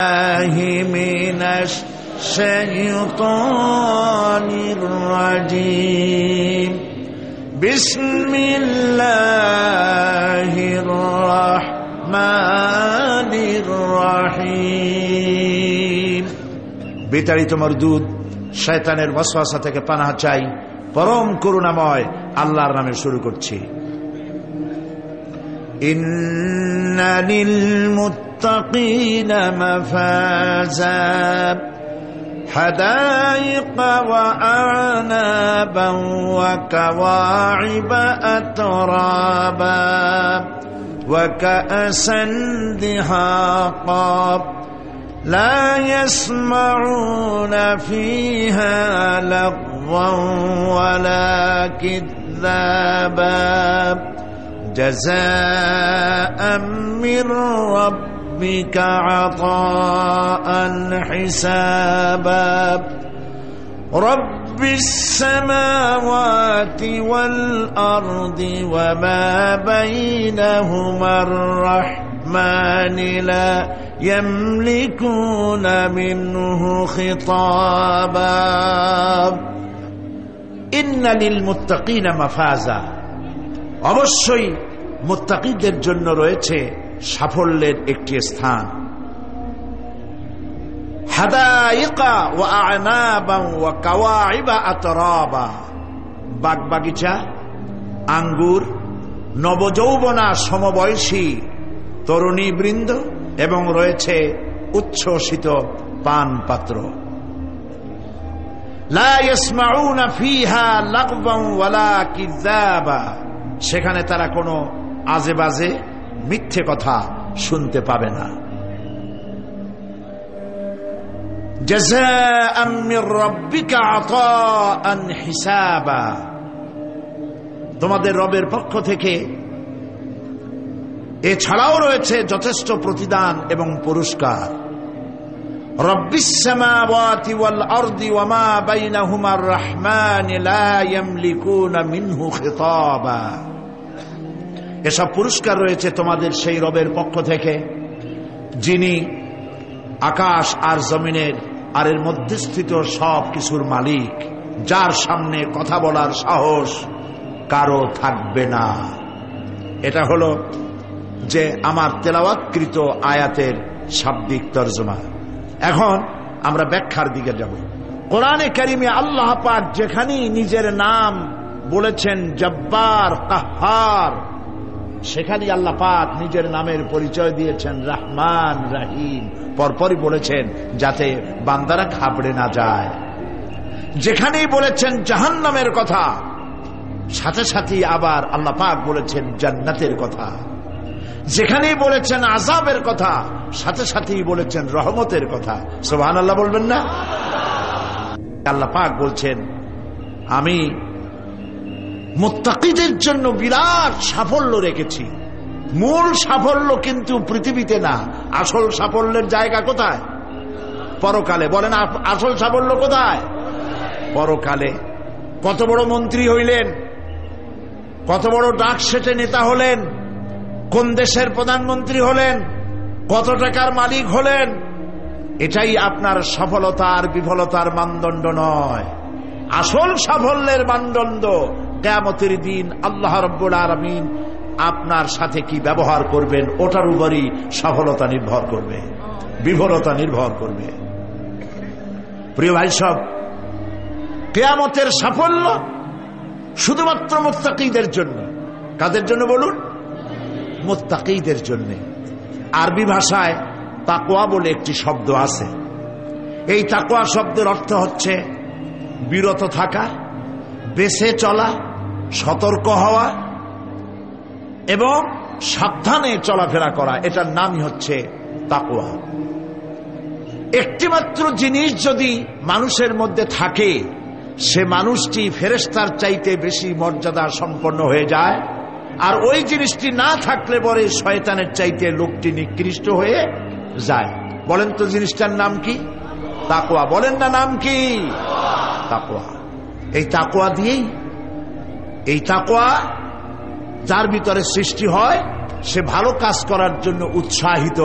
من الشيطان الرجيم بسم الله الرحمن الرحيم বিতাড়িত মরদুদ শয়তানের ওয়াসওয়াসা থেকে পানাহ চাই পরম করুণাময় আল্লাহর নামে শুরু করছি। ইন্না লিল মুত্তাকিনা মাফাজা হাদাইকা ওয়া আ'নাবান ওয়া কাওয়াইবা আতরাবা ওয়া কা'সান দিহাকা لا يسمعون فيها لغوا ولا كذابا جزاء من ربك عطاء حسابا رب السماوات والأرض وما بينهما الرحمن لا يملكون منه خطابا إن للمتقين مفازا অবশ্যই মুত্তাকিদের জন্য রয়েছে সাফল্যের একটি স্থান। হাদাইকা ওয়া আ'নাবান ওয়া কাওয়াইবা আতরাবা, বাগবাগিচা, আঙ্গুর, নবযৌবনা সমবয়সী তরুণী বৃন্দ এবং রয়েছে উচ্ছ্বসিত পান পাত্র। লা ইয়াসমাউনা ফিহা লাগওয়ান ওয়ালা কিযাবা, সেখানে তারা কোনো আজে বাজে মিথ্যে কথা শুনতে পাবে না। জাযাআন মির রাব্বিকা আতাআন হিসাবা, তোমাদের রবের পক্ষ থেকে এছাড়াও রয়েছে যথেষ্ট প্রতিদান এবং পুরস্কার। রব্বিস সামাওয়াতি ওয়াল আরদি ওয়া মা বাইনাহুমার রহমান লা ইয়ামলিকুনা মিনহু খিতাবা, এসব পুরস্কার রয়েছে তোমাদের সেই রবের পক্ষ থেকে যিনি আকাশ আর জমিনের আর এর মধ্যস্থিত সব কিছুর মালিক, যার সামনে কথা বলার সাহস কারো থাকবে না। এটা হলো যে আমার তেলাওয়াতকৃত আয়াতের শাব্দিক তরজমা। এখন আমরা ব্যাখ্যার দিকে যাব। কোরআনে কারিমে আল্লাহ পাক যেখানেই নিজের নাম বলেছেন জব্বার, কাহ্হার, সেখানেই আল্লাহ পাক নিজের নামের পরিচয় দিয়েছেন রহমান, রহিম, পরপরই বলেছেন যাতে বান্দারা ঘাবড়ে না যায়। যেখানেই বলেছেন জাহান্নামের কথা, সাথে সাথে আবার আল্লাহ পাক বলেছেন জান্নাতের কথা। যেখানেই বলেছেন আযাবের কথা, সাথে সাথেই বলেছেন রহমতের কথা। সুবহানাল্লাহ বলবেন না? আল্লাহ পাক বলছেন আমি মুত্তাকিদের জন্য বিরাট সাফল্য রেখেছি। মূল সাফল্য কিন্তু পৃথিবীতে না, আসল সাফল্যের জায়গা কোথায়? পরকালে। বলেন আসল সাফল্য কোথায়? পরকালে। কত বড় মন্ত্রী হইলেন, কত বড় ডাক সেটে নেতা হলেন, কোন দেশের প্রধানমন্ত্রী হলেন, কত টাকার মালিক হলেন, এটাই আপনার সফলতা আর বিফলতার মানদণ্ড নয়। আসল সাফল্যের মানদণ্ড কিয়ামতের দিন আল্লাহ রাব্বুল আলামিন আপনার সাথে কি ব্যবহার করবেন, ওটার উপরই সফলতা নির্ভর করবে, বিফলতা নির্ভর করবে। প্রিয় ভাই সব, কিয়ামতের সাফল্য শুধুমাত্র মুত্তাকিদের জন্য। কাদের জন্য বলুন? মুত্তাকিদের জন্য। আরবি ভাষায় তাকওয়া বলে একটি শব্দ আছে। এই তাকওয়া শব্দের অর্থ হচ্ছে বিরত থাকা, বেঁচে চলা, সতর্ক হওয়া এবং সাবধানে চলাফেরা করা, এটার নামই হচ্ছে তাকওয়া। একটিমাত্র জিনিস যদি মানুষের মধ্যে থাকে, সে মানুষটি ফেরেশতার চাইতে বেশি মর্যাদা সম্পন্ন হয়ে যায়, আর ওই জিনিসটি না থাকলে পরে শয়তানের চাইতে লোকটি নিকৃষ্ট হয়ে যায়। বলেন তো জিনিসটার নাম কি? তাকওয়া। বলেন না নাম কি? তাকওয়া। এই তাকওয়া দিয়েই, এই তাকওয়া যার ভিতরে সৃষ্টি হয় সে ভালো কাজ করার জন্য উৎসাহিত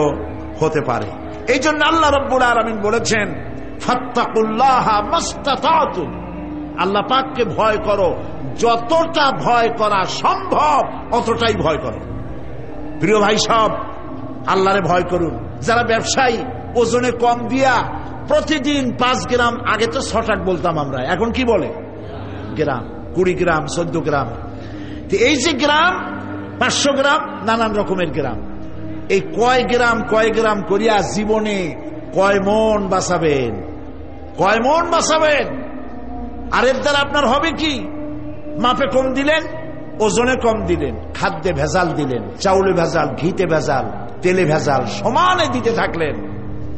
হতে পারে। এই জন্য আল্লাহ রাব্বুল আলামিন বলেছেন ফাত্তাকুল্লাহা মাস্তাতাতুম, আল্লাহ পাককে ভয় করো, যতটা ভয় করা সম্ভব অতটাই ভয় করো। প্রিয় ভাই সব, আল্লাহরে ভয় করুন। যারা ব্যবসায়ী ওজনে কম দিয়া প্রতিদিন 5 গ্রাম, আগে তো 6 টাকা বলতাম আমরা, এখন কি বলে গ্রাম, 20 গ্রাম 14 গ্রাম, এই যে গ্রাম 500 গ্রাম নানান রকমের গ্রাম, এই কয় গ্রাম করিয়া জীবনে কয় মন বাঁচাবেন, কয় মন বাঁচাবেন? আর এর দ্বারা আপনার হবে কি? মাপে কম দিলেন, ওজনে কম দিলেন, খাদ্যে ভেজাল দিলেন, চাউলে ভেজাল, ঘিতে ভেজাল, তেলে ভেজাল, সমানে দিতে থাকলেন।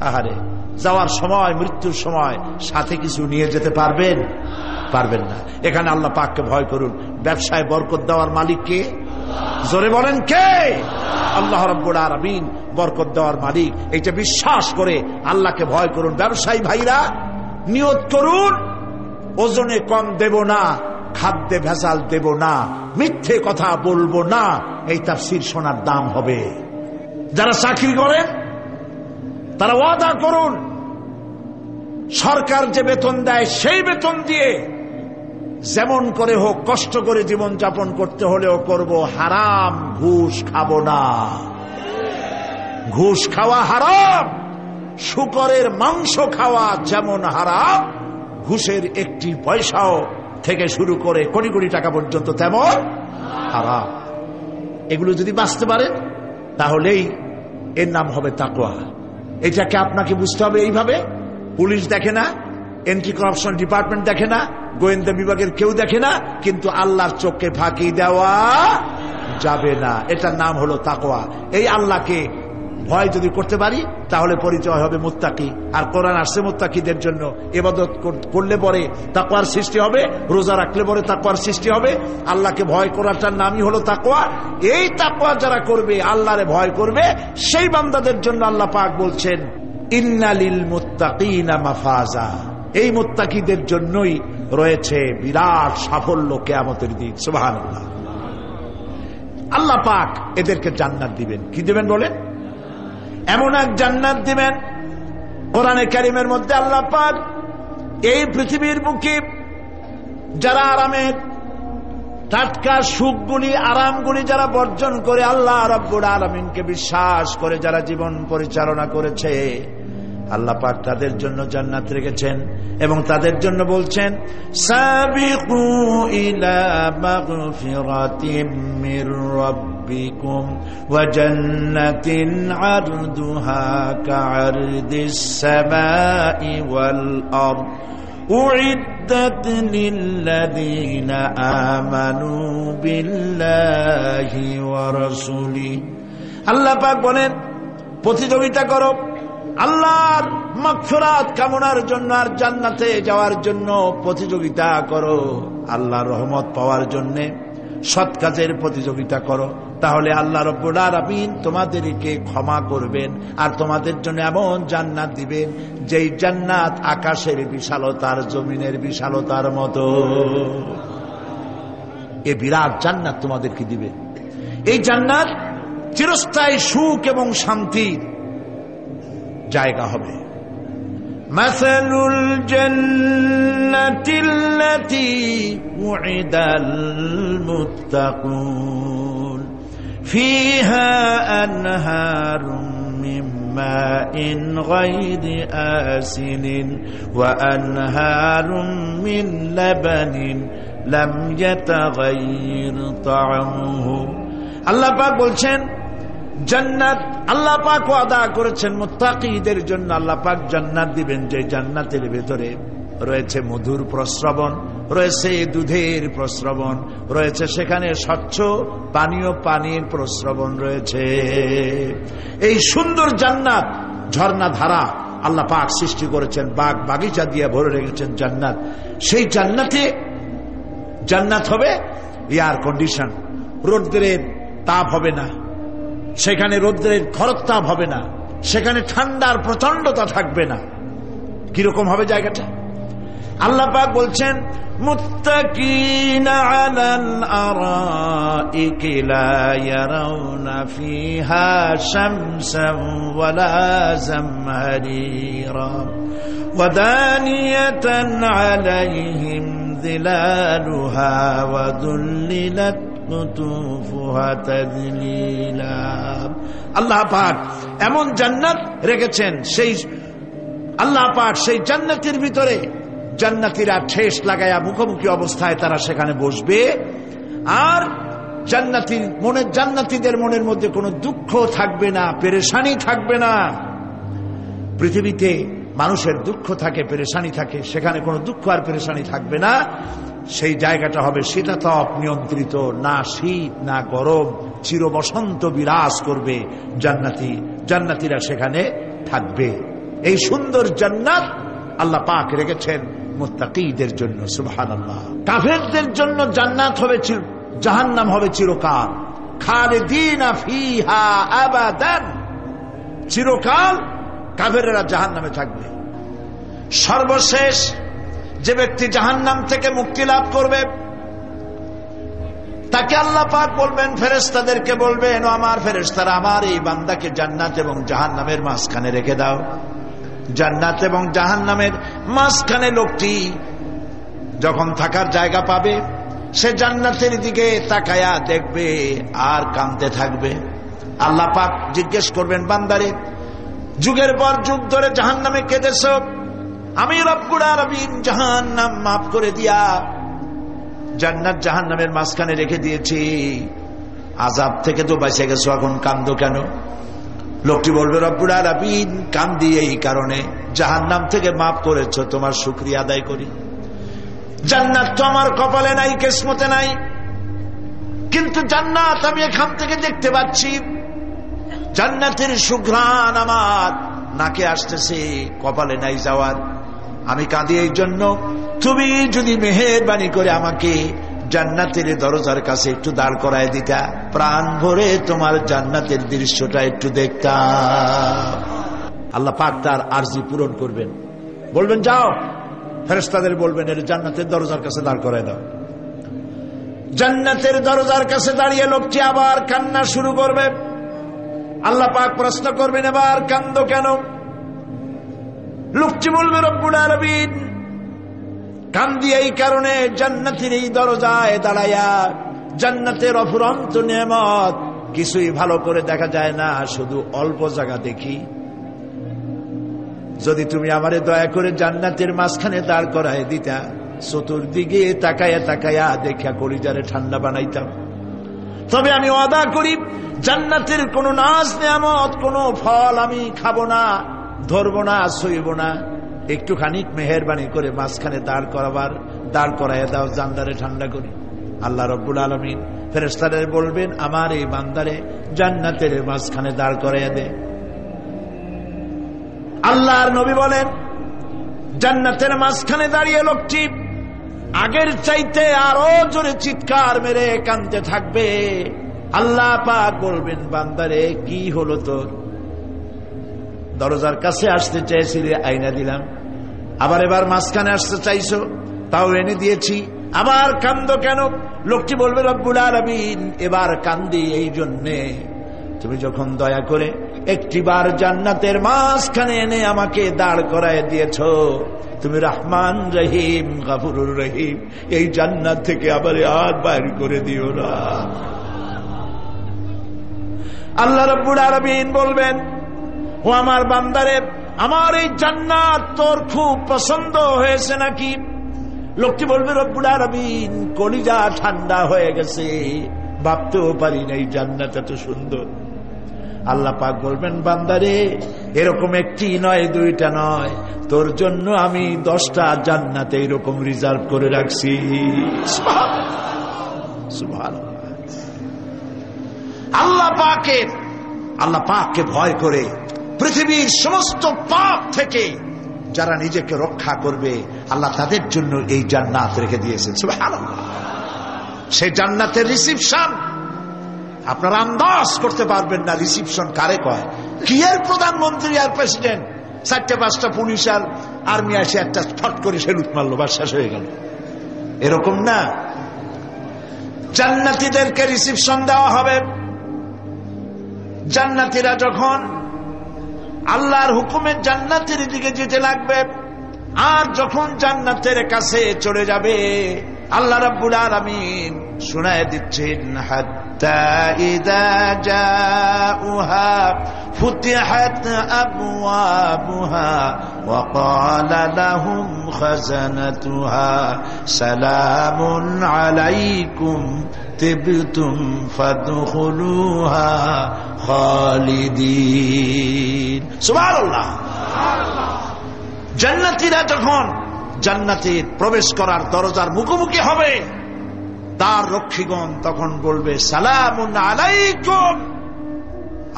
আহারে, যাওয়ার সময়, মৃত্যুর সময় সাথে কিছু নিয়ে যেতে পারবেন? পারবেন না। এখানে আল্লাহ পাককে ভয় করুন। ব্যবসায় বরকত দেওয়ার মালিক কে? জোরে বলেন কে? আল্লাহ রাব্বুল আলামিন বরকত দেওয়ার মালিক। এইটা বিশ্বাস করে আল্লাহকে ভয় করুন। ব্যবসায়ী ভাইরা নিয়ত করুন, ওজনে কম দেব না, খাদ্যে ভেজাল দেব না, মিথ্যে কথা বলবো না। এই তাফসীর শোনার দাম হবে। যারা চাকরি করেন তারা ওয়াদা করুন, সরকার যে বেতন দেয় সেই বেতন দিয়ে যেমন করে হোক কষ্ট করে জীবন যাপন করতে হলেও করব, হারাম ঘুষ খাবো না। ঘুষ খাওয়া হারাম, শূকরের মাংস খাওয়া যেমন হারাম, ঘুষের একটি পয়সাও থেকে শুরু করে কোটি কোটি টাকা পর্যন্ত তেমন হারাম। এগুলো যদি বাঁচতে পারেন তাহলেই এর নাম হবে তাকওয়া। এটাকে আপনাকে বুঝতে হবে এইভাবে। পুলিশ দেখে না, এন্টি করাপশন ডিপার্টমেন্ট দেখে না, গোয়েন্দা বিভাগের কেউ দেখে না, কিন্তু আল্লাহর চোখকে ফাঁকি দেওয়া যাবে না। এটার নাম হলো তাকওয়া। এই আল্লাহকে ভয় যদি করতে পারি তাহলে পরিচয় হবে মুত্তাকি। আর কোরআন আসছে মুত্তাকিদের জন্য। ইবাদত করলে পরে তাকওয়ার সৃষ্টি হবে, রোজা রাখলে পরে তাকওয়ার সৃষ্টি হবে। আল্লাহকে ভয় করাটার নামই হলো তাকওয়া। এই তাকওয়া যারা করবে, আল্লাহরে ভয় করবে, সেই বান্দাদের জন্য আল্লাহ পাক বলছেন ইন্নালিল মুত্তাকিনা মাফাজা। এই মুত্তাকিদের জন্যই রয়েছে বিরাট সাফল্য কিয়ামতের দিন। সুবহানাল্লাহ। আল্লাহ পাক এদেরকে জান্নাত দিবেন। কি দিবেন বলেন? এমন এক জান্নাত দিবেন, কোরআনে কারীমের মধ্যে আল্লাহ পাক এই পৃথিবীর বুকে যারা আরামের টাটকা সুখগুলি, আরামগুলি যারা বর্জন করে আল্লাহ রাব্বুল আলামিনকে বিশ্বাস করে যারা জীবন পরিচালনা করেছে, আল্লাহ পাক তাদের জন্য জান্নাত রেখেছেন। এবং তাদের জন্য বলছেন সাবিকু ইলা মাগফিরাতিম মির রাব্বিকুম ওয়া জান্নাতিন আরদুহা কাআরদিস সামাই ওয়াল আরদ উইদ্দাত লিল্লাযীনা আমানু বিল্লাহি ওয়া রাসূলিহি। আল্লাহ পাক বলেন প্রতিযোগিতা করো আল্লাহর মাগফিরাত কামনার জন্য আর জান্নাতে যাওয়ার জন্য প্রতিযোগিতা করো। আল্লাহর রহমত পাওয়ার জন্য সৎ কাজের প্রতিযোগিতা করো, তাহলে আল্লাহ রাব্বুল আলামিন তোমাদেরকে ক্ষমা করবেন আর তোমাদের জন্য এমন জান্নাত দিবেন যেই জান্নাত আকাশের বিশালতার, জমিনের বিশালতার মতো। এই বিরাট জান্নাত তোমাদেরকে দিবে। এই জান্নাত চিরস্থায়ী সুখ এবং শান্তির জায়গা হবে। মাসালুল জান্নাতিল্লাতী উইদাল মুত্তাকুন ফিহা আনহারুম মিন মাইন গায়রি আসিনিন ওয়া আনহারুম মিন লাবানিন লাম ইয়াতাগায়্যার তা'আমুহু। আল্লাহ পাক বলছেন জান্নাত আল্লাহ পাক ওয়াদা করেছেন মুত্তাকিদের জন্য। আল্লাহ পাক জান্নাত দিবেন যে জান্নাতের ভেতরে রয়েছে মধুর প্রস্রবণ, রয়েছে দুধের প্রস্রবণ, রয়েছে সেখানে স্বচ্ছ পানীয় পানির প্রস্রবণ রয়েছে। এই সুন্দর জান্নাত, ঝর্ণা ধারা আল্লাহ পাক সৃষ্টি করেছেন, বাগ বাগিচা দিয়ে ভরে রেখেছেন জান্নাত। সেই জান্নাতে জান্নাত হবে এয়ার কন্ডিশন, রৌদ্রের তাপ হবে না সেখানে, রৌদ্রের খরতাপ হবে না সেখানে, ঠান্ডার প্রচন্ডতা থাকবে না। কিরকম হবে জায়গাটা? আল্লাহ পাক বলছেন মুত্তাকিনা আলাল আরাইকি লা ইয়ারাউনা ফিহা শামসান ওয়ালা জামহারিরা ওয়া দানিয়াতান আলাইহিম যিলালুহা ওয়া দুল্লিলাত কুতুফুহা তাযলিলা। আল্লাহ পাক এমন জান্নাত রেখেছেন, সেই আল্লাহ পাক সেই জান্নাতের ভিতরে জান্নাতীরা ঠেস লাগায়া মুখোমুখি অবস্থায় তারা সেখানে বসবে, আর জান্নাতীদের মনের মধ্যে কোনো দুঃখ থাকবে না, পেরেশানি থাকবে না। পৃথিবীতে মানুষের দুঃখ থাকে, পেরেশানি থাকে, সেখানে কোনো দুঃখ আর পেরেশানি থাকবে না। সেই জায়গাটা হবে শীতাতপ নিয়ন্ত্রিত, না শীত না গরম, চির বসন্ত বিরাজ করবে। জান্নাতীরা সেখানে থাকবে। এই সুন্দর জান্নাত আল্লাহ পাক রেখেছেন মুত্তাকীদের জন্য। সুবহানাল্লাহ। কাফেরদের জন্য জান্নাত হবে, জাহান্নাম হবে চিরকাল। খালিদিনা ফিহা আবাদান, চিরকাল কাফেররা জাহান্নামে থাকবে। সর্বশেষ যে ব্যক্তি জাহান্নাম থেকে মুক্তি লাভ করবে তাকে আল্লাহ পাক বলবেন, ফেরেশতাদেরকে বলবেন, ও আমার ফেরেশতারা, আমার এই বান্দাকে জান্নাত এবং জাহান্নামের মাঝখানে রেখে দাও। জান্নাত এবং জাহান্নামের মাঝখানে লোকটি যখন থাকার জায়গা পাবে, সে জান্নাতের দিকে তাকায়া দেখবে আর কাঁদতে থাকবে। আল্লাহ পাক জিজ্ঞেস করবেন, বান্দারে, যুগের পর যুগ ধরে জাহান্নামে কেঁদেছ, আমি রব্বুল আলামিন জাহান্নাম মাফ করে দিয়া জান্নাত জাহান্নামের মাঝখানে রেখে দিয়েছি, আযাব থেকে তো বেঁচে গেছো, এখন কান্দো কেন? লোকটি বলবে, রব্বুল আলামিন কান্দি এই কারণে, জাহান্নাম থেকে মাফ করেছো, তোমার শুকরিয়া আদায় করি। জান্নাত তো আমার কপালে নাই, কিসমতে নাই, কিন্তু জান্নাত আমি এখান থেকে দেখতে পাচ্ছি। জান্নাতের সুঘ্রাণ আমার নাকে আসতেছে, কপালে নাই যাওয়ার। আমি কাঁদি এই জন্য, তুমি যদি মেহেরবানি করে আমাকে জান্নাতের দরজার কাছে একটু দাঁড় করায় দিতা, প্রাণ ভরে তোমার জান্নাতের দৃশ্যটা একটু দেখতাম। আল্লাহ পাক তার আরজি পূরণ করবেন, বলবেন যাও, ফেরেশতাদের বলবেন এর জান্নাতের দরজার কাছে দাঁড় করায় দাও। জান্নাতের দরজার কাছে দাঁড়িয়ে লোকটি আবার কান্না শুরু করবে। আল্লাহ পাক প্রশ্ন করবেন, এবার কান্দো কেন? লোকটি বলবে, রব্বুল আলামিন কান্দি এই কারণে, জান্নাতের এই দরজায় দাঁড়ায়া জান্নাতের অফুরন্ত নেয়ামত কিছুই ভালো করে দেখা যায় না, শুধু অল্প জায়গা দেখি। যদি তুমি আমারে দয়া করে জান্নাতের মাঝখানে দাঁড় করায় দিতা, চতুর্দিকে তাকায়া তাকায়া দেখা কলিজারে ঠান্ডা বানাইতাম। তবে আমি ওয়াদা করি, জান্নাতের কোন নাজ নেয়ামত, কোন ফল আমি খাবো না, ধরবো না, ছুঁইব না। একটুখানি মেহেরবানি করে মাঝখানে দাঁড় করাইয়া দাও, জান্নারে ঠান্ডা করি। আল্লাহ রব্বুল আলামিন ফেরেশতাদের বলবেন, আমার এই বান্দারে জান্নাতের মাঝখানে দাঁড় করাইয়া দে। আল্লাহর নবী বলেন, জান্নাতের মাঝখানে দাঁড়িয়ে লোকটি আগের চাইতে আরো জোরে চিৎকার মেরে কাঁদতে থাকবে। আল্লাহ পাক বলবেন, বান্দারে কি হলো তোর? দরজার কাছে আসতে চাইছিলে, আইনা দিলাম। আবার এবার মাঝখানে আসতে চাইছো, তাও এনে দিয়েছি, আবার কান্দো কেন? লোকটি বলবে, রব্বুল আলামিন এবার কান্দি এই জন্যে, তুমি যখন দয়া করে একটিবার জান্নাতের মাঝখানে এনে আমাকে দাঁড় করায় দিয়েছো, তুমি রহমান রহিম গফুরুর রহিম, এই জান্নাত থেকে আবার আর বাইর করে দিও না। আল্লাহ রাব্বুল আলামিন বলবেন, ও আমার বান্দারে, আমার এই জান্নাত তোর খুব পছন্দ হয়েছে নাকি? লোকটি বলবে, রব্বুল আলামিন কলিজা ঠান্ডা হয়ে গেছে, ভাবতেও পারি না এই জান্নাত এত সুন্দর। আল্লাহ পাক বলবেন, বান্দারে এরকম একটি নয়, দুইটা নয়, তোর জন্য আমি 10টা জান্নাত এইরকম রিজার্ভ করে রাখছি। সুবহানাল্লাহ। আল্লাহ পাককে ভয় করে পৃথিবীর সমস্ত পাপ থেকে যারা নিজেকে রক্ষা করবে, আল্লাহ তাদের জন্য এই জান্নাত রেখে দিয়েছেন। সুবহানাল্লাহ। সেই জান্নাতের রিসিপশন আপনারা আন্দাজ করতে পারবেন না। রিসিপশন কারে কয়? কি এর প্রধানমন্ত্রী আর প্রেসিডেন্ট, 4টা 5টা পুলিশ আর আর্মি এসে একটা ফট করে সেলুট মারলো, বা শেষ হয়ে গেল। এরকম না, জান্নাতীদেরকে রিসিপশন দেওয়া হবে। জান্নাতীরা যখন আল্লাহর হুকুমে জান্নাতের দিকে যেতে লাগবে, আর যখন জান্নাতের কাছে চলে যাবে, আল্লাহ রাব্বুল আলামিন শুনায়ে দিচ্ছেন, হাত্তা ইযা জাউহা ফুতিহাত আবওয়াবুহা ওয়া ক্বালা লাহুম খাজানাতুহা সালামুন আলাইকুম তিবতুম ফাদখুলুহা খালিদিন। সুবহানাল্লাহ। জান্নাতীরা যখন জান্নাতে প্রবেশ করার দরজার মুখোমুখি হবে, তার রক্ষীগণ তখন বলবে, সালামুন আলাইকুম,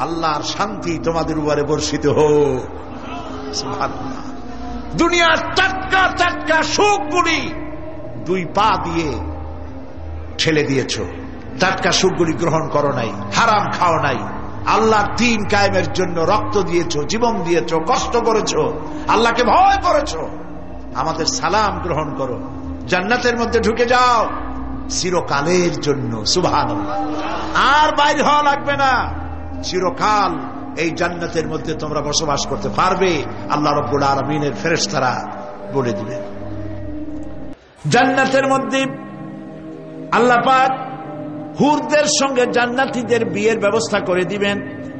আল্লাহর শান্তি তোমাদের উপরে বর্ষিত হোক। সুবহানাল্লাহ। দুনিয়ার টাটকা টাটকা সুখগুলি দুই পা দিয়ে ঠেলে দিয়েছ, টাটকা সুখগুলি গ্রহণ করো নাই, হারাম খাও নাই, আল্লাহর দ্বীন কায়েমের জন্য রক্ত দিয়েছো, জীবন দিয়েছো, কষ্ট করেছো, আল্লাহকে ভয় করেছো। আমাদের সালাম গ্রহণ করো, জান্নাতের মধ্যে ঢুকে যাও চিরকালের জন্য। সুবহানাল্লাহ। আর বাইরে হওয়া লাগবে না, চিরকাল এই জান্নাতের মধ্যে তোমরা বসবাস করতে পারবে, আল্লাহ রাব্বুল আলামিনের ফেরেশতারা বলে দিবেন। জান্নাতের মধ্যে আল্লাহ পাক হুরদের সঙ্গে জান্নাতীদের বিয়ের ব্যবস্থা করে দিবেন।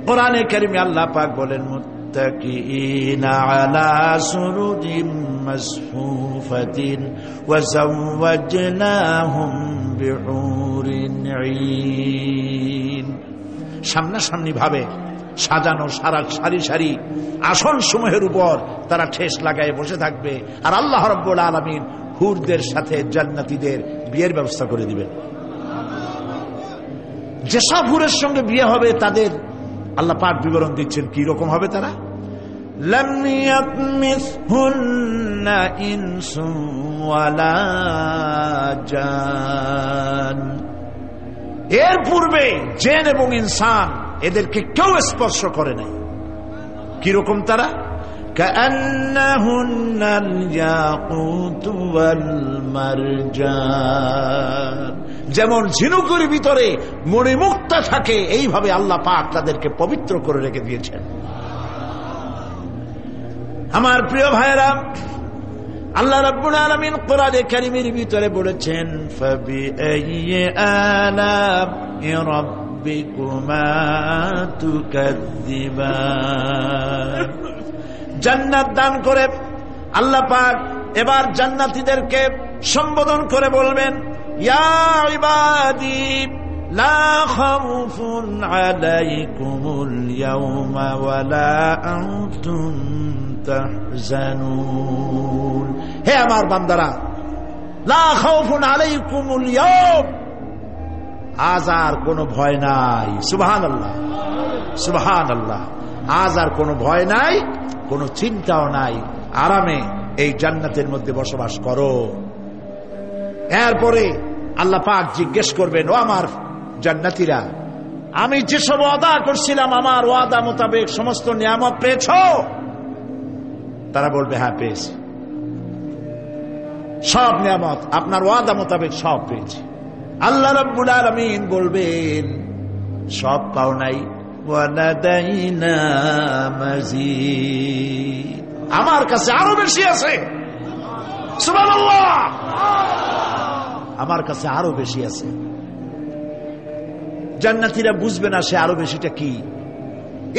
কোরআনে কারিমে আল্লাহ পাক বলেন, মুত্তাকিইনা আলা সুরুরিম মাসফুফাতিন ওয়া যাওয়াজনাহুম বিহুরিন ঈন। সামনাসামনি ভাবে সাজানো সারি সারি আসন সমূহের উপর তারা ঠেস লাগায় বসে থাকবে, আর আল্লাহ রাব্বুল আলামিন হুরদের সাথে জান্নাতীদের বিয়ের ব্যবস্থা করে দিবেন। যেসব হুরের সঙ্গে বিয়ে হবে তাদের আল্লাহ পাক বিবরণ দিচ্ছেন কি রকম হবে তারা। লাম ইয়াতমিসহুন্না ইনসুন ওয়ালা জান, এর পূর্বে জিন এবং ইনসান এদেরকে কেউ স্পর্শ করে নাই। কি রকম তারা? কাআন্নাহুন্নাল ইয়াকুতু ওয়াল মারজান, যেমন ঝিনুকের ভিতরে মণিমুক্তা থাকে, এইভাবে আল্লাহ পাক তাদেরকে পবিত্র করে রেখে দিয়েছেন। আমার প্রিয় ভাইরা, আল্লাহ রাব্বুল আলামিন কোরআনে কারীমের ভিতরে বলেছেন, ফাবিআইয়ি আলা'i রাব্বিকুমা তুকাযযিবান। জান্নাত দান করে আল্লাহ পাক এবার জান্নাতীদেরকে সম্বোধন করে বলবেন, ইয়া ইবাদি লা খাউফুন আলাইকুমুল ইয়াওমা ওয়ালা আনতুম তাহজানুন। হে আমার বান্দারা, লা খাউফুন আলাইকুমুল ইয়াওম, আজ আর কোনো ভয় নাই। সুবহানাল্লাহ, সুবহানাল্লাহ। আজ আর কোনো ভয় নাই, কোনো চিন্তাও নাই, আরামে এই জান্নাতের মধ্যে বসবাস করো। এরপরে আল্লাহ পাক জিজ্ঞেস করবেন, ও আমার জান্নাতীরা, আমি যেসব ওয়াদা করছিলাম আমার ওয়াদা মোতাবেক সমস্ত নিয়ামত পেয়েছ? তারা বলবে, হ্যাঁ পেয়েছি, সব নিয়ামত আপনার ওয়াদা মোতাবেক সব পেয়েছি। আল্লাহ রাব্বুল আলামিন বলবেন, সব পাও নাই, ওয়ালাদাইনা মাজিদ, আমার কাছে আরো বেশি আছে। সুবহানাল্লাহ, আমার কাছে আরো বেশি আছে। জান্নাতীরা বুঝবে না সে আরো বেশিটা কি,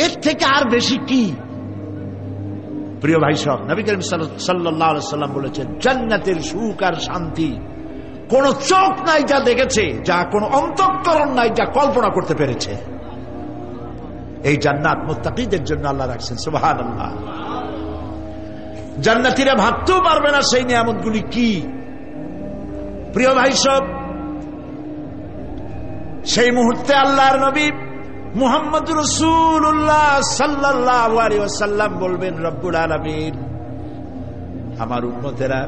এর থেকে আর বেশি কি। প্রিয় ভাই সব, নবী করিম সাল্লাল্লাহু আলাইহি সাল্লাম বলেছেন, জান্নাতের সুখ আর শান্তি কোন চোখ নাই যা দেখেছে, যা কোন অন্তঃকরণ নাই যা কল্পনা করতে পেরেছে। এই জান্নাত মুত্তাকিদের জন্য আল্লাহ রাখছেন। সুবহানাল্লাহ। জান্নাতীরা ভাবতেও পারবে না সেই নিয়ামতগুলি কি। প্রিয় ভাই সব, সেই মুহূর্তে আল্লাহর নবী মুহাম্মদ রাসূলুল্লাহ সাল্লাল্লাহু আলাইহি ওয়াসাল্লাম বলবেন, রব্বুল আলামিন, আমার উম্মতেরা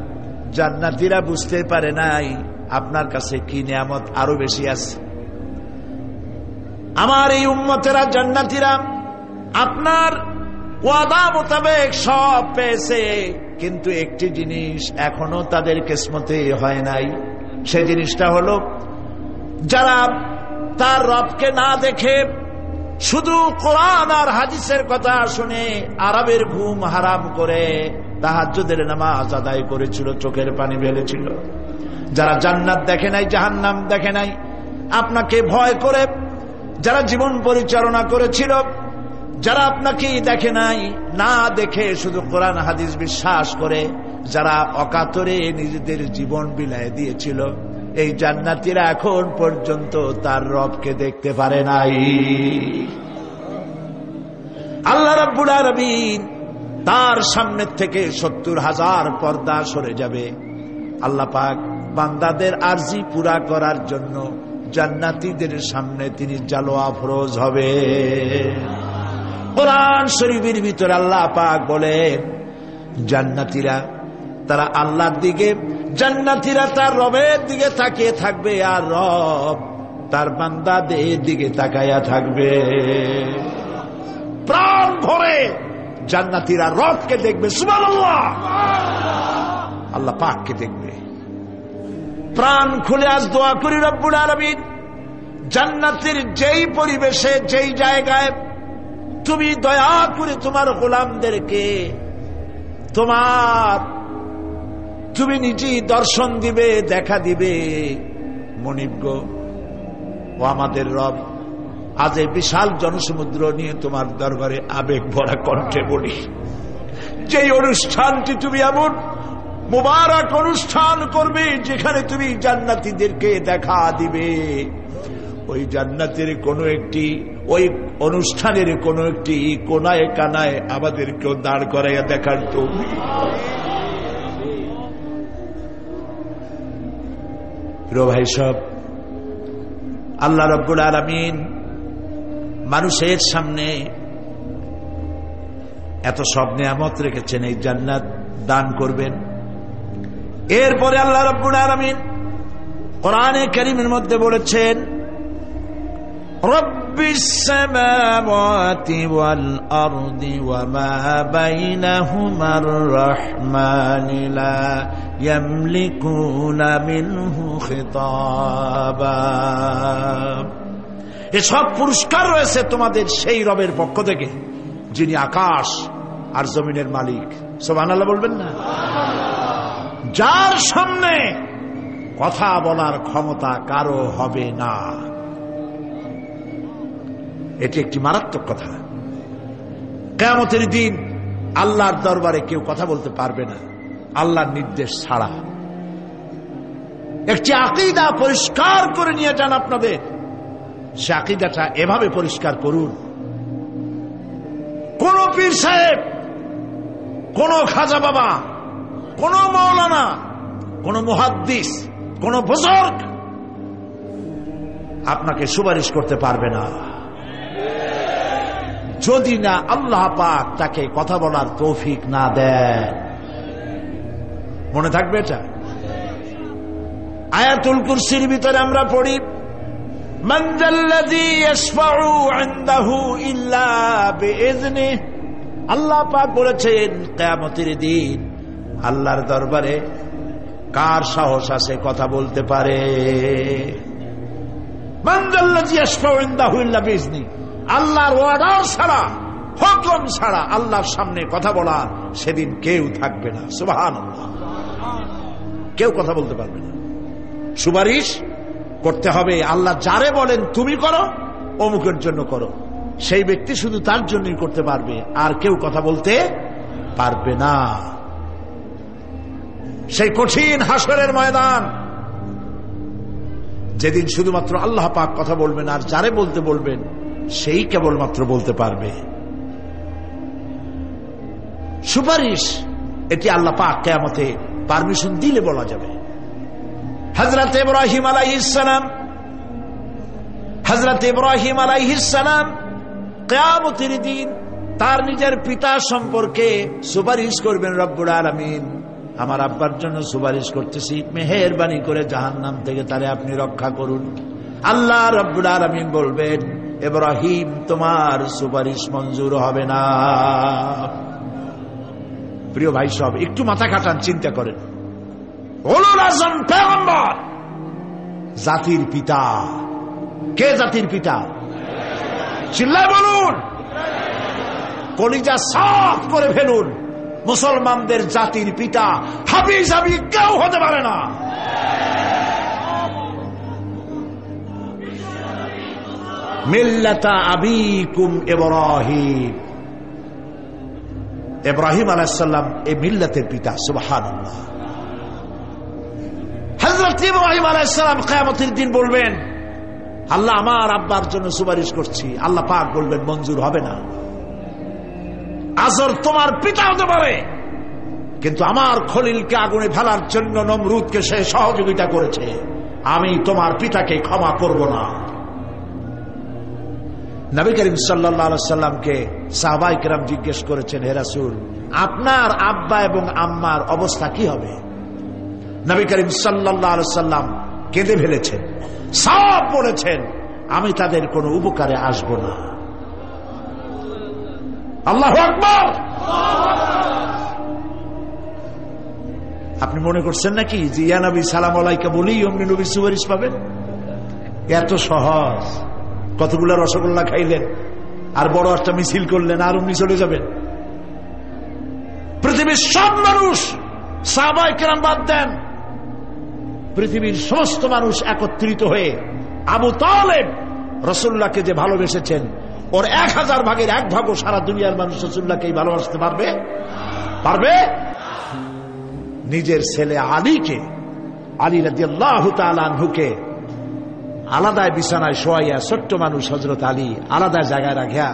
জান্নাতীরা বুঝতে পারে নাই আপনার কাছে কি নিয়ামত আরো বেশি আছে। আমার এই উম্মতেরা জান্নাতীরা আপনার ওয়াদা মোতাবেক সব পেয়েছে, কিন্তু একটি জিনিস এখনো তাদের কিসমতে হয় নাই। সেই জিনিসটা হলো, যারা তার রবকে না দেখে শুধু কোরআন আর হাদিসের কথা শুনে আরবের ঘুম হারাম করে তাহাজ্জুদের নামাজ আদায় করেছিল, চোখের পানি ফেলেছিল, যারা জান্নাত দেখে নাই, জাহান্নাম দেখে নাই, আপনাকে ভয় করে যারা জীবন পরিচালনা করেছিল, যারা আপনাকে দেখে নাই, না দেখে শুধু কোরআন হাদিস বিশ্বাস করে যারা অকাতরে নিজেদের জীবন বিলায় দিয়েছিল, এই জান্নাতীরা এখন পর্যন্ত তার রবকে দেখতে পারে নাই। আল্লাহ রাব্বুল আলামিন তার সামনে থেকে 70,000 পর্দা সরে যাবে। আল্লাহ পাক বান্দাদের আরজি পুরা করার জন্য জান্নাতীদের সামনে তিনি জালোয়া ফরজ হবে। কোরআন শরীফের ভিতরে আল্লাহ পাক বলেন, জান্নাতীরা তারা আল্লাহর দিকে, জান্নাতীরা তার রবের দিকে তাকিয়ে থাকবে, আর রব তার বান্দাদের দিকে তাকাইয়া থাকবে। প্রাণ ভরে জান্নাতীরা রবকে দেখবে, সুবহানাল্লাহ, আল্লাহ পাককে দেখবে। প্রাণ খুলে আজ দোয়া করি, রব্বুল আলামিন জান্নাতের যেই পরিবেশে, যেই জায়গায় তুমি দয়া করে তোমার গোলামদেরকে তুমি নিজেই দর্শন দিবে, দেখা দিবে। মনিব গো, ও আমাদের রব, আজ এই বিশাল জনসমুদ্র নিয়ে তোমার দরবারে আবেগ ভরা কণ্ঠে বলি, যেই অনুষ্ঠানটি তুমি এমন মুবারক অনুষ্ঠান করবে যেখানে তুমি জান্নাতীদেরকে দেখা দিবে, ওই জান্নাতের কোনো একটি, ওই অনুষ্ঠানের কোনো একটি কোনায় কানায় আমাদেরকেও দাঁড় করাইয়া দেখার তৌফিক। প্রিয় ভাই সব, আল্লাহ রাব্বুল আলামিন মানুষের সামনে এত সব নিয়ামত রেখেছেন, এই জান্নাত দান করবেন। এরপরে আল্লাহ রাব্বুল আলামিন কোরআনে কারীমের মধ্যে বলেছেন, রব্বিস সামাওয়াতি ওয়াল আরদি ওয়া মা বাইনাহুমার রাহমানি লা ইয়ামলিকুনা মিনহু খিতাবা। এসব পুরস্কার রয়েছে তোমাদের সেই রবের পক্ষ থেকে যিনি আকাশ আর জমিনের মালিক। সুবহানাল্লাহ বলবেন না? যার সামনে কথা বলার ক্ষমতা কারো হবে না। এটি একটি মারাত্মক কথা। কিয়ামতের দিন আল্লাহর দরবারে কেউ কথা বলতে পারবে না আল্লাহর নির্দেশ ছাড়া। একটি আকীদা পরিষ্কার করে নিয়ে যান আপনাদের, সে আকীদাটা এভাবে পরিষ্কার করুন, কোন পীর সাহেব, কোন খাজা বাবা, কোন মাওলানা, কোন মুহাদ্দিস, কোন বুজুর্গ আপনাকে সুপারিশ করতে পারবে না যদি না আল্লাহ পাক তাকে কথা বলার তৌফিক না দেন। মনে থাকবে এটা। আয়াতুল কুরসির ভিতরে আমরা পড়ি, মান যাল্লাযী ইয়াশফাউ ইনদাহু ইল্লা বিইজনিহি। আল্লাহ পাক বলেছেন কিয়ামতের দিন আল্লাহর দরবারে কার সাহস আছে কথা বলতে পারে। মান যাল্লাযী ইয়াশফাউ ইনদাহু ইল্লা বিইজনিহি, আল্লাহর অর্ডার ছাড়া, হুকুম ছাড়া আল্লাহর সামনে কথা বলার সেদিন কেউ থাকবে না। সুবহানাল্লাহ, কেউ কথা বলতে পারবে না। সুপারিশ করতে হবে আল্লাহ যারে বলেন তুমি করো, অমুকের জন্য করো, সেই ব্যক্তি শুধু তার জন্যই করতে পারবে, আর কেউ কথা বলতে পারবে না। সেই কঠিন হাসরের ময়দান, যেদিন শুধুমাত্র আল্লাহ পাক কথা বলবেন, আর যারে বলতে বলবেন সেই কেবলমাত্র বলতে পারবে। সুপারিশ এটি আল্লাহ পাক কিয়ামতে পারমিশন দিলে বলা যাবে। হযরত ইব্রাহিম আলাইহিস সালাম কিয়ামতের দিন তার নিজের পিতা সম্পর্কে সুপারিশ করবেন, রব্বুল আলামিন আমার আব্বার জন্য সুপারিশ করতেছি, মেহেরবানি করে জাহান্নাম থেকে তারে আপনি রক্ষা করুন। আল্লাহ রব্বুল আলামিন বলবেন, ইব্রাহিম তোমার সুপারিশ মঞ্জুর হবে না। প্রিয় ভাই সব, একটু মাথা খাটান, চিন্তা করেন। উলুল আযম পয়গম্বর, জাতির পিতা। কে জাতির পিতা? চিল্লায় বলুন, কলিজা সাফ করে ফেলুন। মুসলমানদের জাতির পিতা হাবিজাবি কেউ হতে পারে না। মিল্লাতা আবিকুম ইব্রাহিম, ইব্রাহিম আলাইহিস সালাম এই মিল্লাতের পিতা। সুবহানাল্লাহ। হযরত ইব্রাহিম আলাইহিস সালাম কিয়ামতের দিন বলবেন, আল্লাহ আমার আব্বার জন্য সুপারিশ করছি। আল্লাহ পাক বলবেন মঞ্জুর হবে না। আজর তোমার পিতা হতে পারে, কিন্তু আমার খলিলকে আগুনে ফেলার জন্য নমরুদকে সে সহযোগিতা করেছে, আমি তোমার পিতাকে ক্ষমা করব না। নবী করিম সাল্লাল্লাহু আলাইহি সাল্লামকে সাহাবায়ে কেরাম জিজ্ঞেস করেছেন, হে রাসূল, আপনার আব্বা এবং আম্মার অবস্থা কি হবে? নবী করিম সাল্লাল্লাহু আলাইহি সাল্লাম কেঁদে ফেলেছেন, সব বলেছেন, আমি তাদের কোনো উপকারে আসব না। আল্লাহু আকবার। আপনি মনে করছেন নাকি যে ইয়া নবী সালাম আলাইকা বলেই অমনি নবীর সুপারিশ পাবেন? এত সহজ। কতগুলো রসগোল্লা খাইলেন আর বড় একটা মিছিল করলেন আর অমনি চলে যাবেন? পৃথিবীর সব মানুষ, সাহাবায়ে কেরাম বাদ দেন, পৃথিবীর সমস্ত মানুষ একত্রিত হয়ে আবু তালেব রাসূলুল্লাহকে যে ভালোবেসেছেন, ওর 1000 ভাগের 1 ভাগও সারা দুনিয়ার মানুষ রাসূলুল্লাহকে ভালোবাসতে পারবে? পারবে? নিজের ছেলে আলীকে, আলী রাদিয়াল্লাহু তাআলা আনহুকে আলাদায় বিছানায় শোয়াইয়া, ছোট্ট মানুষ হযরত আলী আলাদা জায়গায় রাখিয়া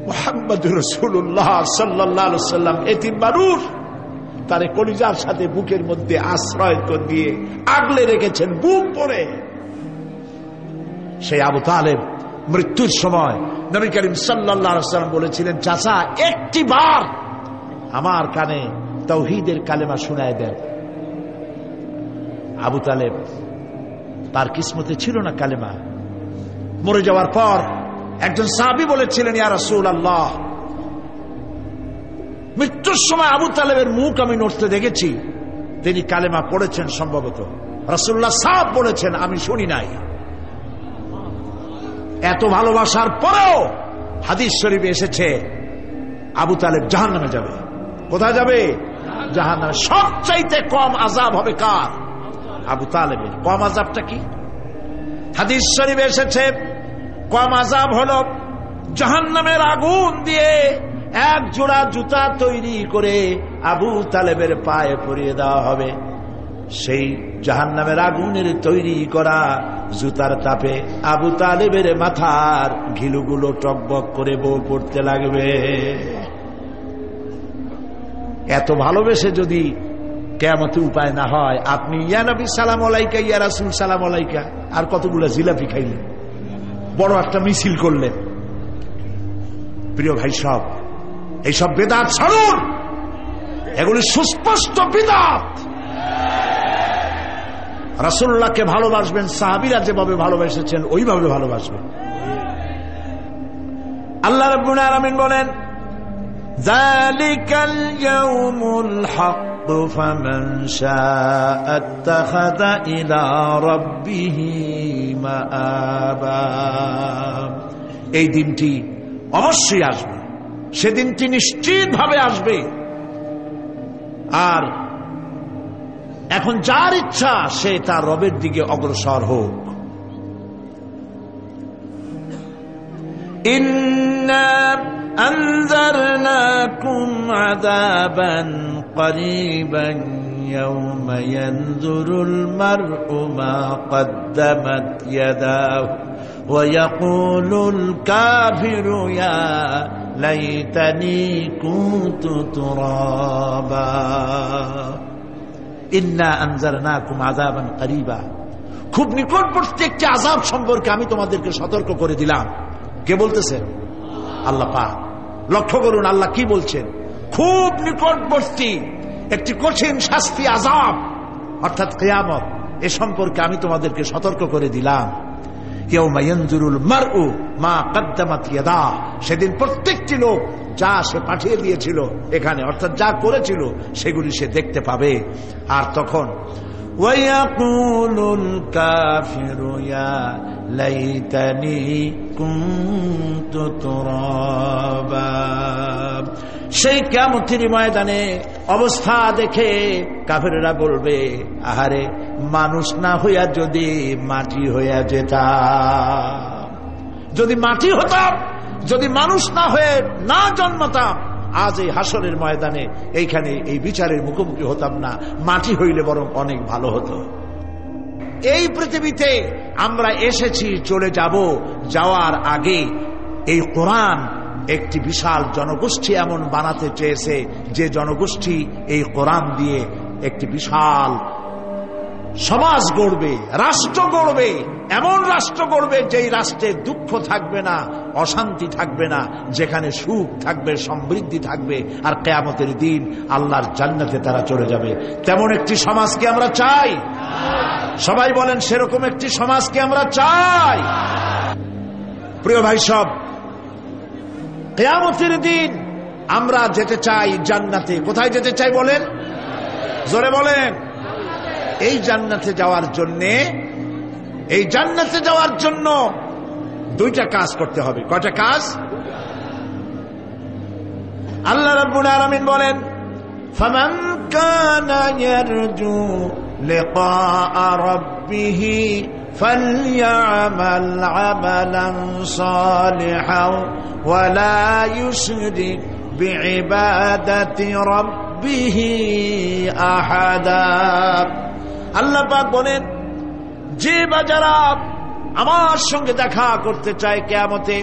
মুহাম্মদুর রাসূলুল্লাহ সাল্লাল্লাহু আলাইহি ওয়াসাল্লাম এতিম মানুষ, তারে কলিজার সাথে বুকের মধ্যে আশ্রয় দিয়ে আগলে রেখেছেন বুক পরে। সেই আবু তালেব মৃত্যুর সময় নবী করিম সাল্লাল্লাহু আলাইহি ওয়াসাল্লাম বলেছিলেন, চাচা একটি বার আমার কানে তাওহীদের কালেমা শোনায় দেন। আবু তালেব, তার কিসমতে ছিল না কালেমা। মরে যাওয়ার পর একজন সাহাবী বলেছিলেন, ইয়া রাসূলুল্লাহ, মৃত্যুর সময় আবু তালেবের মুখ আমি নড়তে দেখেছি, তিনি কালেমা পড়েছেন সম্ভবত। রাসূলুল্লাহ সাহেব বলেছেন, আমি শুনি নাই। এত ভালোবাসার পরেও হাদিস শরীফে এসেছে আবু তালেব জাহান্নামে যাবে। কোথায় যাবে? জাহান্নামে। সবচাইতে কম আযাব হবে কার? আবু তালেবের। কম আযাবটা কি? হাদিস শরীফে এসেছে কম আযাব হলো জাহান্নামের আগুন দিয়ে 1 জোড়া জুতা তৈরি করে আবু তালেবের পায়ে পরিয়ে দেওয়া হবে। সেই জাহান্নামের আগুনের তৈরি করা জুতার তাপে আবু তালেবের মাথার ঘিলুগুলো টকবক করে বউ পড়তে লাগবে। এত ভালোবেসে যদি কিয়ামতে উপায় না হয়, আপনি ইয়া নবী সালাম আলাইকা, ইয়া রাসূল সালাম আলাইকা আর কতগুলো জিলাপি খাইলেন, বড় একটা মিছিল করলেন। প্রিয় ভাই সব, এইসব বেদাত ছাড়ুন, এগুলি সুস্পষ্ট বিদআত। রাসূলুল্লাহকে ভালোবাসবেন, সাহাবীরা যেভাবে ভালোবেসেছেন ওইভাবে ভালোবাসবেন। আল্লাহ রাব্বুল আলামিন বলেন, যালিকাল ইয়াউমুল হক ফামান শাআ আত্তাখাযা ইলা রাব্বিহি মাআবা। এই দিনটি অবশ্যই আসবে, সেদিনটি নিশ্চিতভাবে আসবে। আর এখন যার ইচ্ছা সে তার রবের দিকে অগ্রসর হোক। ইন্না আনজারনাকুম আযাবান করিবান ইয়াওমা ইয়ানজুরুল মার'উ মা কদ্দামাত ইয়াদাহু ওয়া ইয়াকুলুল কাফিরু ইয়া লাইতানি কুনতু তুরাবা। ইন্না আনজারনাকুম আযাবান করিবা, খুব নিকটবর্তী একটি আযাব সম্পর্কে আমি তোমাদেরকে সতর্ক করে দিলাম। কে বলতেছেন? আল্লাহ পাক। লক্ষ্য করুন আল্লাহ কি বলছেন, খুব নিকটবর্তী একটি কঠিন শাস্তি, আযাব অর্থাৎ কিয়ামত, এ সম্পর্কে আমি তোমাদেরকে সতর্ক করে দিলাম। ইয়াউমা ইয়ানজুরুল মারউ মা কদ্দামাত ইয়াদা, সেদিন প্রত্যেকটি লোক যা সে পাঠিয়ে দিয়েছিল এখানে, অর্থাৎ যা করেছিল সেগুলি সে দেখতে পাবে। আর তখন ওয়ায়াকুলুল কাফিরু ইয়া লাইতানি কুনতু তুরাবা, সেই কিয়ামতের ময়দানে অবস্থা দেখে কাফেররা বলবে, আহারে মানুষ না হইয়া যদি মাটি হইয়া যেতাম, যদি মাটি হতাম, যদি মানুষ না হয়ে না জন্মতাম, আজ এই হাসরের ময়দানে এইখানে এই বিচারের মুখোমুখি হতাম না, মাটি হইলে বরং অনেক ভালো হতো। এই পৃথিবীতে আমরা এসেছি, চলে যাব, যাওয়ার আগে এই কোরআন একটি বিশাল জনগোষ্ঠী এমন বানাতে চেয়েছে যে জনগোষ্ঠী এই কোরআন দিয়ে একটি বিশাল সমাজ গড়বে, রাষ্ট্র গড়বে, এমন রাষ্ট্র গড়বে যেই রাষ্ট্রে দুঃখ থাকবে না, অশান্তি থাকবে না, যেখানে সুখ থাকবে, সমৃদ্ধি থাকবে, আর কিয়ামতের দিন আল্লাহর জান্নাতে তারা চলে যাবে। তেমন একটি সমাজকে আমরা চাই। সবাই বলেন, সেরকম একটি সমাজকে আমরা চাই। প্রিয় ভাই সব, কিয়ামতের দিন আমরা যেতে চাই জান্নাতে। কোথায় যেতে চাই বলেন? জোরে বলেন। এই জান্নাতে যাওয়ার জন্য দুইটা কাজ করতে হবে। কয়টা কাজ? আল্লাহ রাব্বুল আলামিন বলেন, ফামান কানা ইয়ারজু লিকাআ রাব্বিহি ফালইআমাল আমালান সালিহান ওয়া লা ইউশরিক বিইবাদাতি রাব্বিহি আহাদা। আল্লাহ পাক বলেন, যে বাজারা আমার সঙ্গে দেখা করতে চায় কিয়ামতে,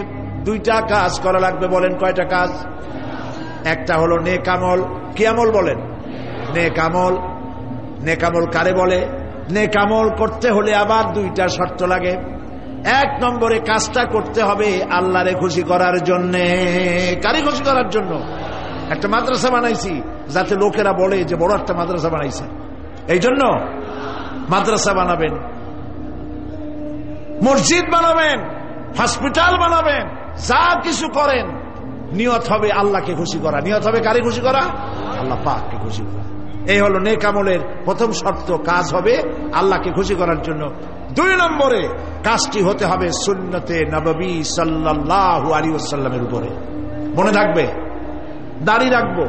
দুইটা কাজ করা লাগবে। বলেন কয়টা কাজ? একটা হলো নেক আমল। কি আমল বলেন? নেক আমল। নেক আমল কারে বলে? নেক আমল করতে হলে আবার দুইটা শর্ত লাগে। এক নম্বরে কাজটা করতে হবে আল্লাহরে খুশি করার জন্য। কারে খুশি করার জন্য? একটা মাদ্রাসা বানাইছি যাতে লোকেরা বলে যে বড় একটা মাদ্রাসা বানাইছে, এই জন্য মাদ্রাসা বানাবেন, মসজিদ বানাবেন, হসপিটাল বানাবেন, যা কিছু করেন নিয়ত হবে আল্লাহকে খুশি করা। নিয়ত হবে কারে খুশি করা? আল্লাহ পাককে খুশি করা। এই হলো নেক আমলের প্রথম শর্ত, কাজ হবে আল্লাহকে খুশি করার জন্য। দুই নম্বরে কাজটি হতে হবে সুন্নতে নববী সাল্লাল্লাহু আলাইহি ওয়াসাল্লামের উপরে। মনে থাকবে, দাড়ি রাখবো।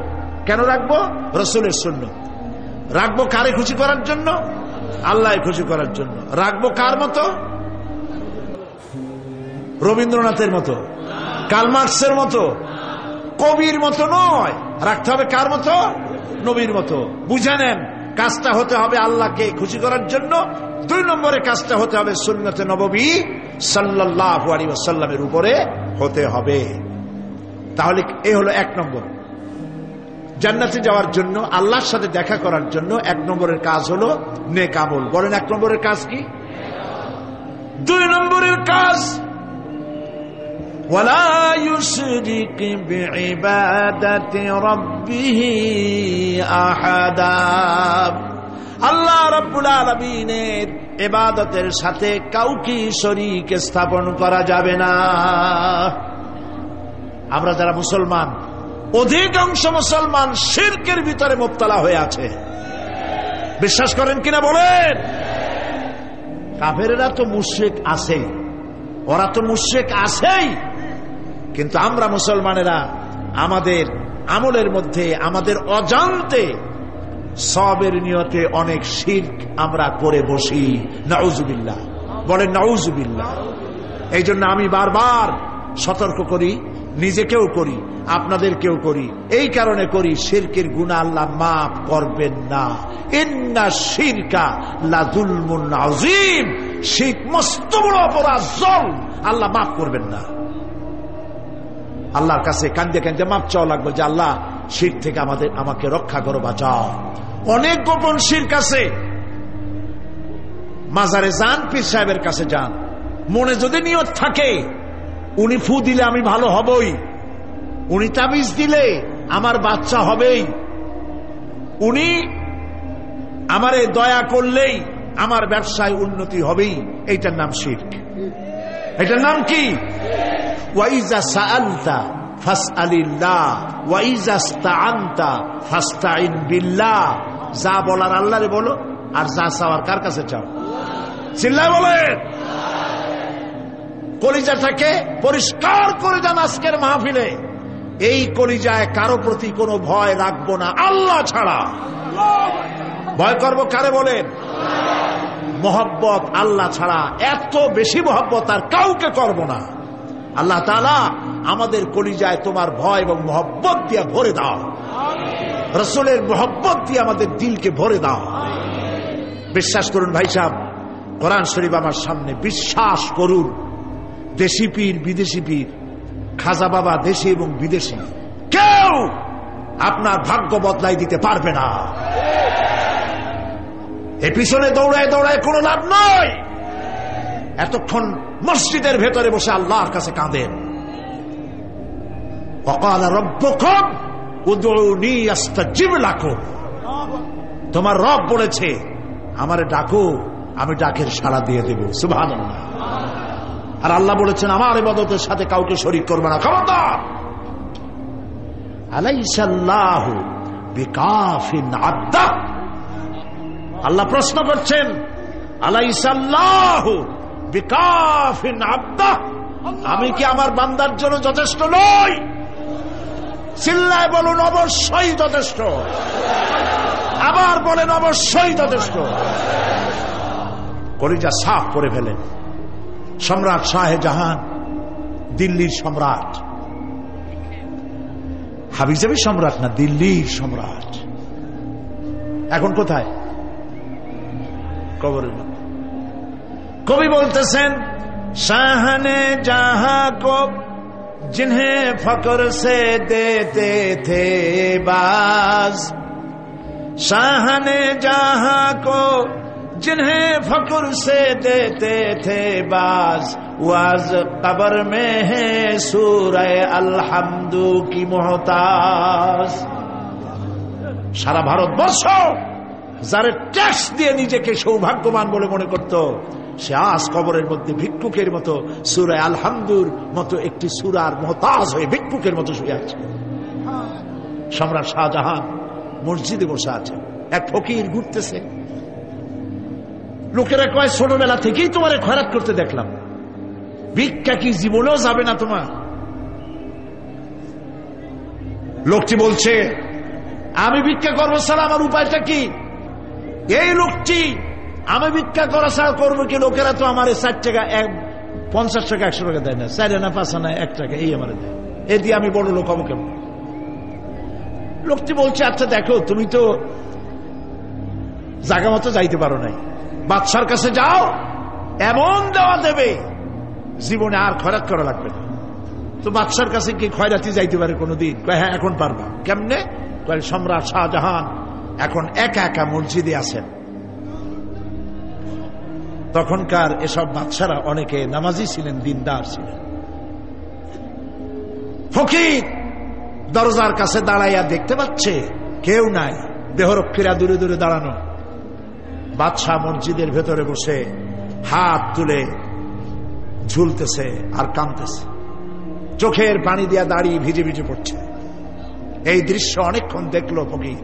কেন রাখবো? রাসূলের সুন্নত। রাখবো কারে খুশি করার জন্য? আল্লাহ খুশি করার জন্য। রাখবো কার মতো? রবীন্দ্রনাথের মতো, কার্ল মার্কসের মতো, কবির মতো নয়। রাখতে হবে কার মতো? নবীর মতো। বুঝে নেন, কাজটা হতে হবে আল্লাহকে খুশি করার জন্য। দুই নম্বরে কাজটা হতে হবে সুন্নতে নববী সাল্লাল্লাহু আলাইহি ওয়াসাল্লামের উপরে হতে হবে। তাহলে এই হলো এক নম্বর। জান্নাতে যাওয়ার জন্য, আল্লাহর সাথে দেখা করার জন্য এক নম্বরের কাজ হলো নেক আমল। বলেন এক নম্বরের কাজ কি? দুই নম্বরের কাজ ওয়ালা ইউশরিক বিইবাদাতি রাব্বিহি আহাদা। আল্লাহ রাব্বুল আলামিনের ইবাদতের সাথে কাউকে শরীক স্থাপন করা যাবে না। আমরা যারা মুসলমান, অধিকাংশ মুসলমান শিরকের ভিতরে মুবতালা হয়ে আছে। বিশ্বাস করেন কিনা বলেন? কাফেরেরা তো মুশরিক আছে, ওরা তো মুশরিক আছেই, কিন্তু আমরা মুসলমানেরা আমাদের আমলের মধ্যে, আমাদের অজান্তে সবের নিয়তে অনেক শিরক আমরা করে বসি। নাউজুবিল্লাহ। বলেন নাউজুবিল্লাহ। এই জন্য আমি বারবার সতর্ক করি, নিজেকেও করি, আপনাদেরকেও করি। এই কারণে করি, শিরকের গুনাহ আল্লাহ মাফ করবেন না। ইন্না শিরকা লাযুলমুন আযীম। শিরক মস্ত বড় অপরাধ, জুলম, আল্লাহ মাফ করবেন না। আল্লাহর কাছে কান্দে কান্দে মাফ চাওয়া লাগবে যে আল্লাহ শিরক থেকে আমাকে রক্ষা করো, বাঁচাও। অনেক গোপন শিরক আছে। মাজারে যান, পীর সাহেবের কাছে যান, মনে যদি নিয়ত থাকে উনি ফু দিলে আমি ভালো হবই, উনি তাবিজ দিলে আমার বাচ্চা হবেই, উনি আমারে দয়া করলেই আমার ব্যবসায় উন্নতি হবেই, এইটার নাম শিরক। এটার নাম কি? ওয়াইজা সাআলতা ফাসআলিল্লাহ ওয়াইজা ইসতাআনতা ফাসতাইন বিল্লাহ। যা বলার আল্লাহরে বলো, আর যা চাওয়ার কার কাছে চাও? চিল্লায় বলেন। কলিজাটাকে পরিষ্কার করে যান আজকের মাহফিলে। এই কলিজায় কারো প্রতি কোনো ভয় রাখবো না আল্লাহ ছাড়া। ভয় করবো কারে বলেন? মহব্বত আল্লাহ ছাড়া, এত বেশি মহব্বত আর কাউকে করব না। আল্লাহ তাআলা আমাদের কলিজায় তোমার ভয় এবং মহব্বত দিয়ে ভরে দাও। রাসূলের মহব্বত দিয়ে আমাদের দিলকে ভরে দাও। বিশ্বাস করুন ভাই সাহেব, কোরআন শরীফ আমার সামনে, বিশ্বাস করুন, দেশি পীর বিদেশি পীর, খাজা বাবা দেশি এবং বিদেশি, কেউ আপনার ভাগ্য বদলাই দিতে পারবে না। এর পিছনে দৌড়ায় দৌড়ায় কোনো লাভ নয়। এতক্ষণ মসজিদের ভেতরে বসে আল্লাহর কাছে কাঁদেন। ওয়াকালা রাব্বুকুম উদউনি আস্তাজিব লাকুম। তোমার রব বলেছে আমারে ডাকো, আমি ডাকের সাড়া দিয়ে দেব। সুবহানাল্লাহ। আর আল্লাহ বলেছেন আমার ইবাদতের সাথে কাউকে শরীক করবে না। খবরদার। আলাইসাল্লাহু বিকাফিন আবদা। আল্লাহ প্রশ্ন করছেন, আলাইসাল্লাহু বিকাফিন আবদা, আমি কি আমার বান্দার জন্য যথেষ্ট নই? চিল্লায় বলুন অবশ্যই যথেষ্ট। আবার বলেন অবশ্যই যথেষ্ট। কলিজা সাফ করে ফেলেন। সম্রাট শাহজাহান, দিল্লির সম্রাট, হাবিজাবি সম্রাট না, দিল্লির সম্রাট। এখন কোথায়? কবরের মধ্যে। কবি বলতেছেন, শাহনে জাহাঁ কো जिन्हें फक्र से देते थे बाज, शाहने जहां को जिन्हें फक्र से देते थे बाज, वाज कब्र में है सूरह अलहम्दु की मोहताज। সারা ভারতবর্ষ যারা ট্যাক্স দিয়ে নিজেকে সৌভাগ্যবান বলে মনে করত, সে আজ কবরের মধ্যে ভিক্ষুকের মতো সূরা আলহামদুর মতো একটি সূরার মুহতাজ হয়ে ভিক্ষুকের মতো শুয়ে আছে। সম্রাট শাহজাহান মসজিদে বসে আছে, এক ফকির ঘুরতেছে। লোকেরা কয় ছোটবেলা থেকেই তোমারে খয়রাত করতে দেখলাম, ভিক্ষা কি জীবনেও যাবে না তোমার? লোকটি বলছে আমি ভিক্ষা করবো ছাড়া আমার উপায়টা কি? এই লোকটি আমি ভিক্ষা করা ছাড়া করবো কি? লোকেরা তো আমার 60 টাকা 50 টাকা 100 টাকা দেয় না, 4 আনা 5 আনা 1 টাকা এই আমার দেয়, এ দিয়ে আমি বড় লোক হবো কেমন? লোকটি বলছে আচ্ছা দেখো, তুমি তো জায়গা মতো যাইতে পারো নাই, বাদশার কাছে যাও, এমন দেওয়া দেবে জীবনে আর খয়রাত করা লাগবে না। তো বাদশার কাছে কি খয়রাতি যাইতে পারে কোনোদিন? কয় হ্যাঁ এখন পারবা। কেমনে? কয় সম্রাট শাহজাহান এখন একা একা মসজিদে আছেন। তখনকার এসব বাদশারা অনেকে নামাজি ছিলেন, দিনদার ছিলেন। ফকির দরজার কাছে দাঁড়াইয়া দেখতে পাচ্ছে কেউ নাই, দেহরক্ষীরা দূরে দূরে দাঁড়ানো। বাদশাহ মসজিদের ভেতরে বসে হাত তুলে ঝুলতেছে আর কাঁদতেছে, চোখের পানি দিয়া দাঁড়িয়ে ভিজে ভিজে পড়ছে। এই দৃশ্য অনেকক্ষণ দেখলো ফকির।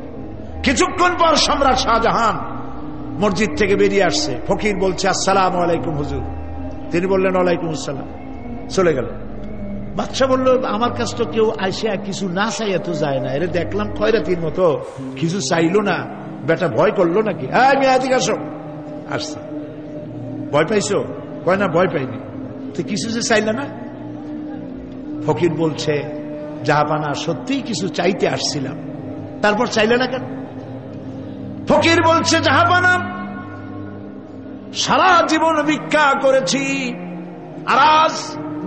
কিছুক্ষণ পর সম্রাট শাহজাহান মসজিদ থেকে বেরিয়ে আসছে। ফকির বলছে আসসালামু আলাইকুম হুজুর। তিনি বললেন ওয়ালাইকুম আসসালাম, চলে গেল। বাদশা বলল আমার কাছে তো কেউ আইসা কিছু না চাইয়া তো যায় না, এরা দেখলাম খয়রাতির মতো কিছু চাইলো না, বেটা ভয় করলো নাকি? আমি এদিকে আসো। আসছে। ভয় পাইছো? কয় না ভয় পাইনি। তো কিছু যে চাইলে না? ফকির বলছে জাহাপানা সত্যিই কিছু চাইতে আসছিলাম, তারপর চাইলে না কেন? ফকির বলছে জাহাপানা সারা জীবন ভিক্ষা করেছি, আর আজ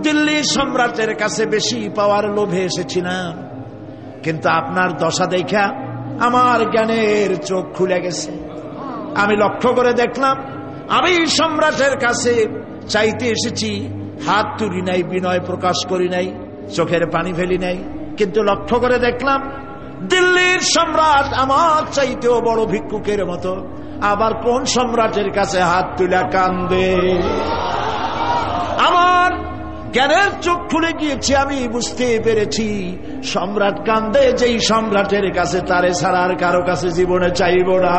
দিল্লি সম্রাটের কাছে বেশি পাওয়ার লোভে এসেছি না, কিন্তু আপনার দশা দেখা আমার জ্ঞানের চোখ খুলে গেছে। আমি লক্ষ্য করে দেখলাম আমি সম্রাটের কাছে চাইতে এসেছি, হাত তুলি নাই, বিনয় প্রকাশ করি নাই, চোখের পানি ফেলি নাই, কিন্তু লক্ষ্য করে দেখলাম দিল্লির সম্রাট আমার চাইতেও বড় ভিক্ষুকের মতো। আবার কোন সম্রাটের কাছে হাত তুলে কান্দে? আমার জ্ঞানের চোখ খুলে গিয়েছে, আমি বুঝতে পেরেছি সম্রাট কান্দে যেই সম্রাটের কাছে, তারে ছাড়া আর কারো কাছে জীবনে চাইব না।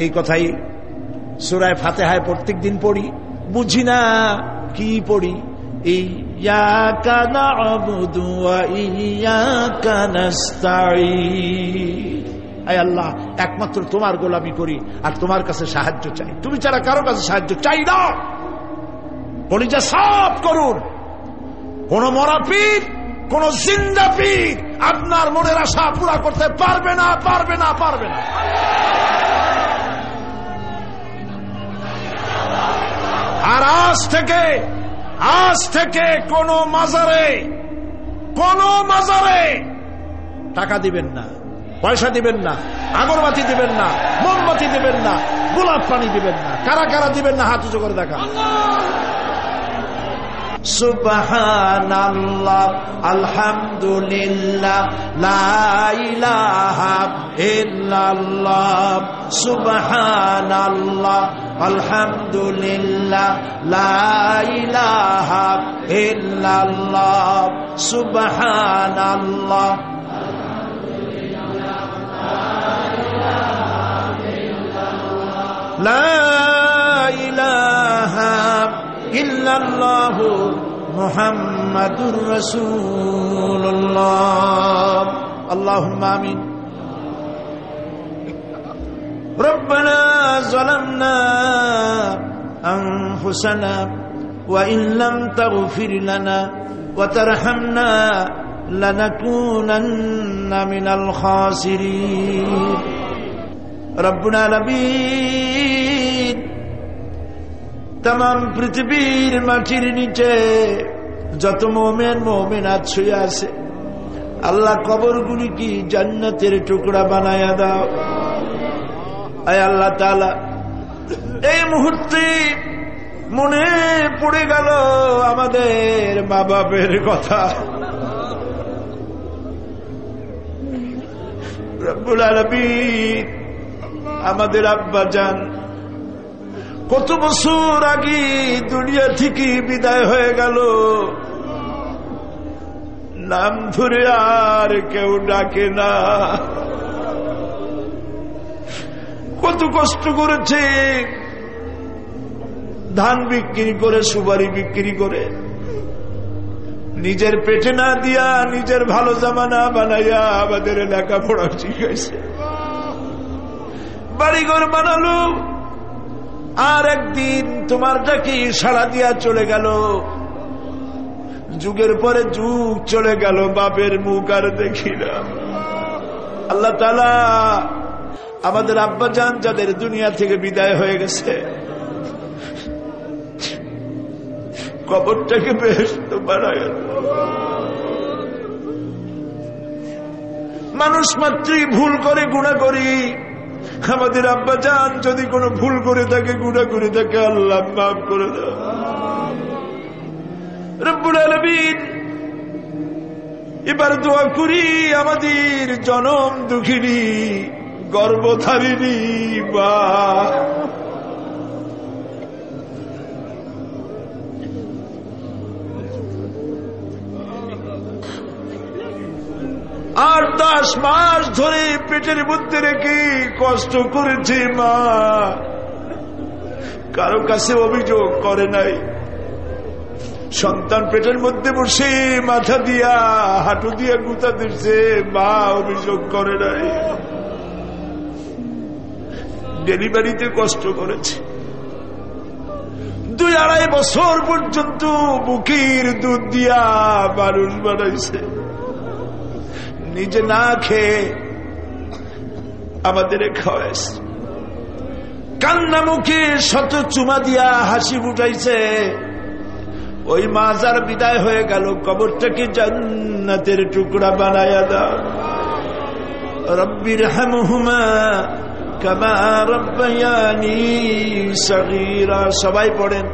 এই কথাই সূরা ফাতিহায় প্রত্যেক দিন পড়ি, বুঝি না কি পড়ি। ইয়াকা না'বুদু ওয়া ইয়াকা নাস্তাঈন। আয় আল্লাহ, একমাত্র তোমার গোলামি করি আর তোমার কাছে সাহায্য চাই, তুমি ছাড়া কারো কাছে সাহায্য চাই না। কলিজা সাফ করুন। কোন মরা পীর, কোন জিন্দা পীর আপনার মনের আশা পুরা করতে পারবে না, পারবে না, পারবে না। আর আজ থেকে কোন মাজারে টাকা দিবেন না, পয়সা দিবেন না, আগরবাতি দিবেন না, মোমবাতি দিবেন না, গোলাপ পানি দিবেন না। কারা কারা দিবেন না হাত উঁচু করে দেখা। সুবহানাল্লাহ, আলহামদুলিল্লাহ, লা ইলাহা ইল্লাল্লাহ। সুবহানাল্লাহ, আলহামদুলিল্লাহ, লা ইলাহা ইল্লাল্লাহ। সুবহানাল্লাহ, লা ইলাহা ইল্লাল্লাহ, মুহাম্মাদুর রাসূলুল্লাহ। আল্লাহুম্মা আমিন। রব্বানা যালামনা আনফুসানা ওয়া ইন লাম তাগফির লানা ওয়া তারহামনা লানাকুনান্না মিনাল খাসিরিন। রব্বুল আলামিন, তামাম পৃথিবীর মাটির নিচে যত মুমিন মুমিনাত শুয়ে আছে, আল্লাহ কবরগুলি কি জান্নাতের টুকরা বানায়া দাও। আয় আল্লাহ তাআলা, এই মুহূর্তে মনে পড়ে গেল আমাদের মা বাপের কথা। রব্বুল আলামিন, আমাদের আব্বা জান কত বছর আগে দুনিয়া থেকে বিদায় হয়ে গেল, নাম ধরে আর কেউ ডাকে না। কত কষ্ট করেছে, ধান বিক্রি করে, সুপারি বিক্রি করে, নিজের পেটে না দিয়া নিজের ভালো জামা না বানাইয়া আমাদের লেখাপড়া শিখাইছে, বাড়িঘর বানালো। আর একদিন তোমার ডাকি সাড়া দিয়া চলে গেল। যুগের পরে যুগ চলে গেল, বাপের মুখ আর দেখি না। আল্লাহ তাআলা, আমাদের আব্বা জান যাদের দুনিয়া থেকে বিদায় হয়ে গেছে, কবরটাকে বেহেশত বানায়। মানুষ মাত্রই ভুল করে, গুনাহ করি। আমাদের আব্বা জান যদি কোনো ভুল করে থাকে, গুনাহ করে থাকে, আল্লাহ মাফ করে দাও। রব্বুল আলামিন, এবার দোয়া করি আমাদের জনম দুঃখিনী গর্ভধারিণী বা আর 10 মাস ধরে পেটের মধ্যে রেখে কষ্ট করেছে মা, কারো কাছে অভিযোগ করে নাই। সন্তান পেটের মধ্যে বসে মাথা দিয়া হাঁটু দিয়া গুতা দিচ্ছে, মা অভিযোগ করে নাই। ডেলিভারিতে কষ্ট করেছে, 2-2.5 বছর পর্যন্ত বুকের দুধ দিয়া মানুষ বানাইছে, নিজে না খেয়ে আমাদের খাওয়াইছে। কান্না মুখে শত চুমা দিয়া হাসি ফুটাইছে। ওই মা যার বিদায় হয়ে গেল, কবরটাকে জান্নাতের টুকরা বানায়া দাও। রব্বির হামহুমা কামা রব্বায়ানি সগীরা। সবাই পড়েন,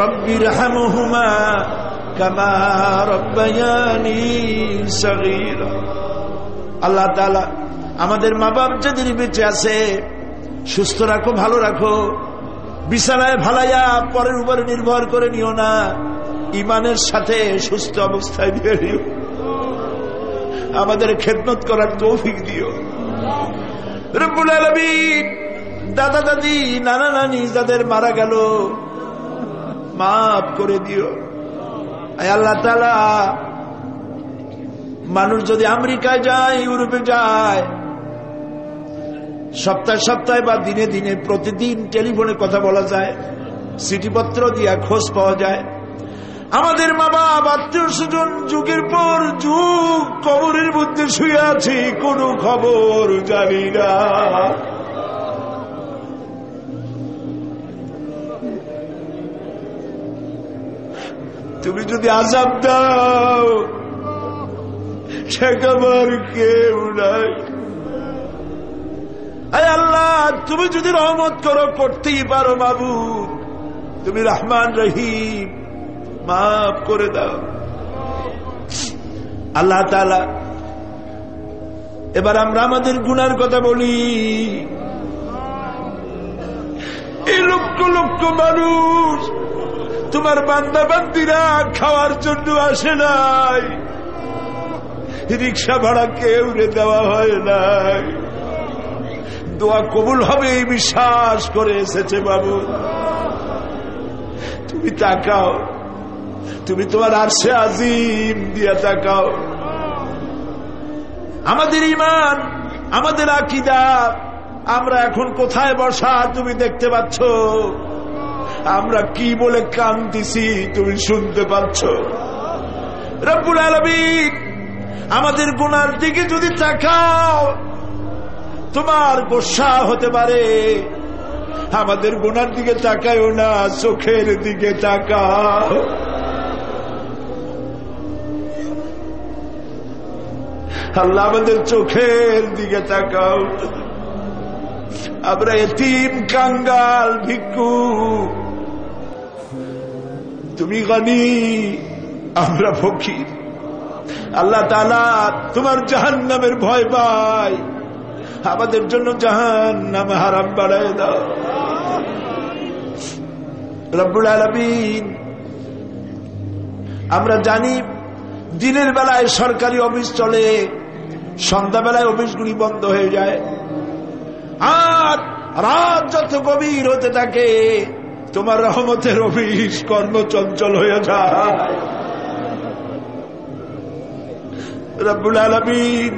রব্বির হামহুমা কামা রব্বায়ানি সগীরা। আল্লাহ তাআলা, আমাদের মা বাপ যাদের বেঁচে আছে সুস্থ রাখো, ভালো রাখো। বিছানায় ভালাইয়া পরের উপরে নির্ভর করে নিও না, ইমানের সাথে সুস্থ অবস্থায় দিয়ে নিও। আমাদের খেদমত করার তৌফিক দিও রব্বুল আলামিন। দাদা দাদি নানা নানি যাদের মারা গেল মাফ করে দিও। আল্লাহ তাআলা, মানুষ যদি আমেরিকায় যায়, ইউরোপে যায়, সপ্তাহে সপ্তাহে বা দিনে দিনে প্রতিদিন টেলিফোনে কথা বলা যায়, চিঠিপত্র দিয়া খোঁজ পাওয়া যায়। আমাদের মা বাবা আত্মীয় স্বজন যুগের পর যুগ কবরের মধ্যে শুয়ে আছি, কোনো খবর জানি না। তুমি যদি আযাব দাও ঠেকাবার কেউ নাই। আয় আল্লাহ, তুমি যদি রহমত করো, করতেই পারো মাবুদ, তুমি রহমান রহিম, মাফ করে দাও। আল্লাহ তাআলা, এবার আমরা আমাদের গুনার কথা বলি। এই লক্ষ লক্ষ মানুষ তোমার বান্দা বান্দিরা খাওয়ার জন্য আসে নাই, রিক্সা ভাড়া কেউ দেওয়া হয় নাই, দোয়া কবুল হবে এই বিশ্বাস করে এসেছে। বাবু তুমি তাকাও, তুমি তোমার আরশে আজিম দিয়া তাকাও। আমাদের ঈমান, আমাদের আকীদা, আমরা এখন কোথায় বসা তুমি দেখতে পাচ্ছ, আমরা কি বলে কাঁদতেছি তুমি শুনতে পাচ্ছ। রব্বুল আলামিন, আমাদের গুনার দিকে যদি তাকাও তোমার গোসা হতে পারে। আমাদের গুনার দিকে তাকায়ও না, চোখের দিকে তাকাও। আল্লাহ, আমাদের চোখের দিকে তাকাও। আমরা এতিম, কাঙ্গাল, ভিক্ষু, তুমি গনি, আমরা ফকির। আল্লাহ তাআলা, তোমার জাহান্নামের ভয় পাই, আমাদের জন্য জাহান্নাম হারাম বানায় দাও। রব্বুল আলামিন, আমরা জানি দিনের বেলায় সরকারি অফিস চলে, সন্ধ্যাবেলায় অফিসগুলি বন্ধ হয়ে যায়, আর রাত যত গভীর হতে থাকে তোমার রহমতের অফিস কর্মচঞ্চল হয়ে যায়। রব্বুল আলামিন,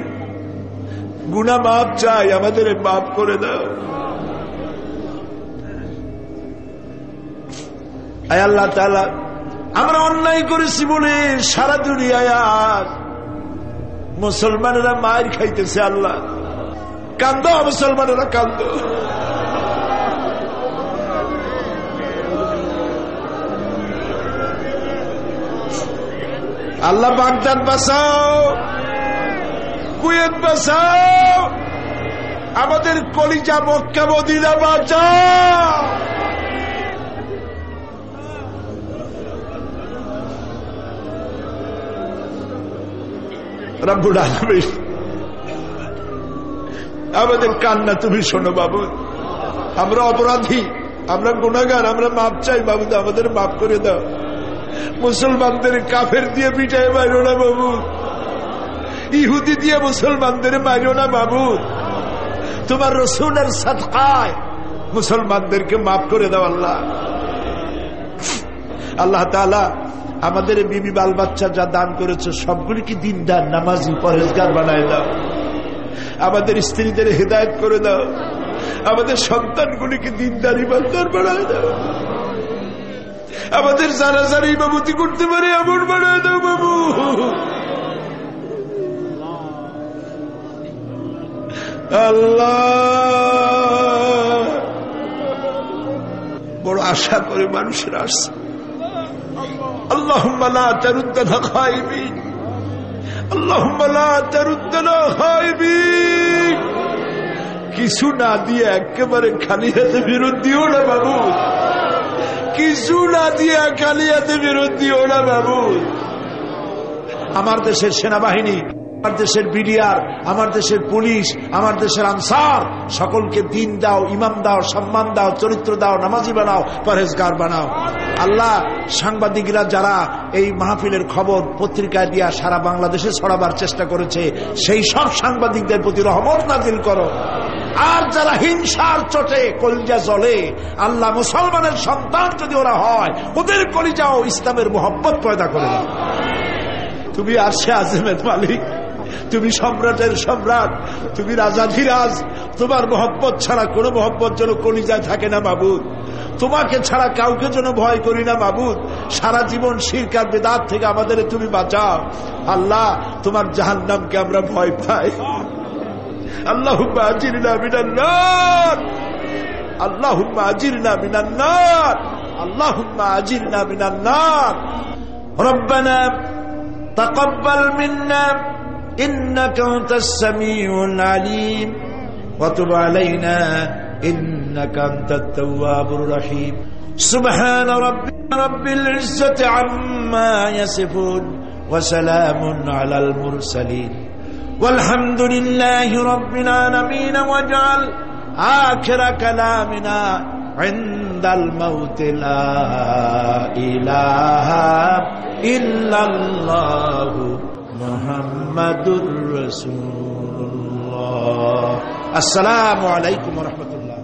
গুনাহ মাফ চাই, আমাদের মাফ করে দাও। আয় আল্লাহ তাআলা, আমরা অন্যায় করেছি বলে সারা দুনিয়ায় আজ মুসলমানেরা মায়ের খাইতেছে। আল্লাহ, কান্দো মুসলমানেরা, কান্দো। আল্লাহ, বাগদাদ বাঁচাও, কুয়েত বাঁচাও, আমাদের কলিজা মক্কা মদিনা বাঁচাও। রব্বুল আলামিন, আমাদের কান্না তুমি শোনো বাবু। আমরা অপরাধী, আমরা গুনাহগার, আমরা মাপ চাই বাবু, আমাদের মাফ করে দাও। মুসলমানদের কাফের দিয়ে পিটায় মারো না বাবু, ইহুদি দিয়ে মুসলমানদের মারো না বাবু। তোমার রাসূলের সাদকায় মুসলমানদেরকে মাফ করে দাও আল্লাহ। আল্লাহ তাআলা, আমাদের বিবি বাল বাচ্চা যা দান করেছে সবগুলিকে দিনদার, নামাজি, পরহেজগার বানায় দাও। আমাদের স্ত্রীদের হেদায়েত করে দাও, আমাদের সন্তানগুলিকে দিনদার, ইমানদার বানায় দাও। আমাদের যারা যারা ইমামতি করতে পারে এমন বানায় দাও বাবু। আল্লাহ, বড় আশা করে মানুষের আসছে। আল্লাহুম্মা লা তারুদ্দানা খাইবিন, আল্লাহুম্মা লা তারুদ্দানা খাইবিন। কিছু না দিয়ে একেবারে খালি হাতে ফেরত দিও না বাবু, কিছু না দিয়ে খালি হাতে ফেরত দিও না বাবু। আমার দেশের সেনাবাহিনী আমার দেশের বিডিআর, আমার দেশের পুলিশ, আমার দেশের আনসার সকলকে দিন দাও, ইমাম দাও, সম্মান দাও, চরিত্র দাও, নামাজি বানাও, পরহেজগার বানাও। আল্লাহ, সাংবাদিকরা যারা এই মাহফিলের খবর পত্রিকায় দিয়া সারা বাংলাদেশে ছড়াবার চেষ্টা করেছে, সেই সব সাংবাদিকদের প্রতি রহমত নাজিল করো। আর যারা হিংসার চোটে কলিজা জ্বলে, আল্লাহ, মুসলমানের সন্তান যদি ওরা হয়, ওদের কলিজাও ইসলামের মোহব্বত পয়দা করে দাও। তুমি আরশে আযমের মালিক, তুমি সম্রাটের সম্রাট, তুমি রাজাধিরাজ। তোমার মোহব্বত ছাড়া কোনো মোহব্বত যেন কলিজায় থাকে না মাবুদ। তোমাকে ছাড়া কাউকে যেন ভয় করি না মাবুদ। সারা জীবন শিরক আর বিদআত থেকে আমাদের তুমি বাঁচাও। আল্লাহ, তোমার জাহান্নামকে আমরা ভয় পাই। আল্লাহুম্মা আজিরনা মিনান নার, আল্লাহুম্মা আজিরনা মিনান নার, আল্লাহুম্মা আজিরনা মিনান নার। রব্বানা তাকাব্বাল মিন্না إنك أنت السميع العليم وتب علينا إنك أنت التواب الرحيم سبحان رب العزة عما يصفون وسلام على المرسلين والحمد لله رب العالمين واجعل آخر كلامنا عند الموت لا إله إلا الله মুহাম্মাদুর রাসূলুল্লাহ। আসসালামু আলাইকুম ওয়া রাহমাতুল্লাহ।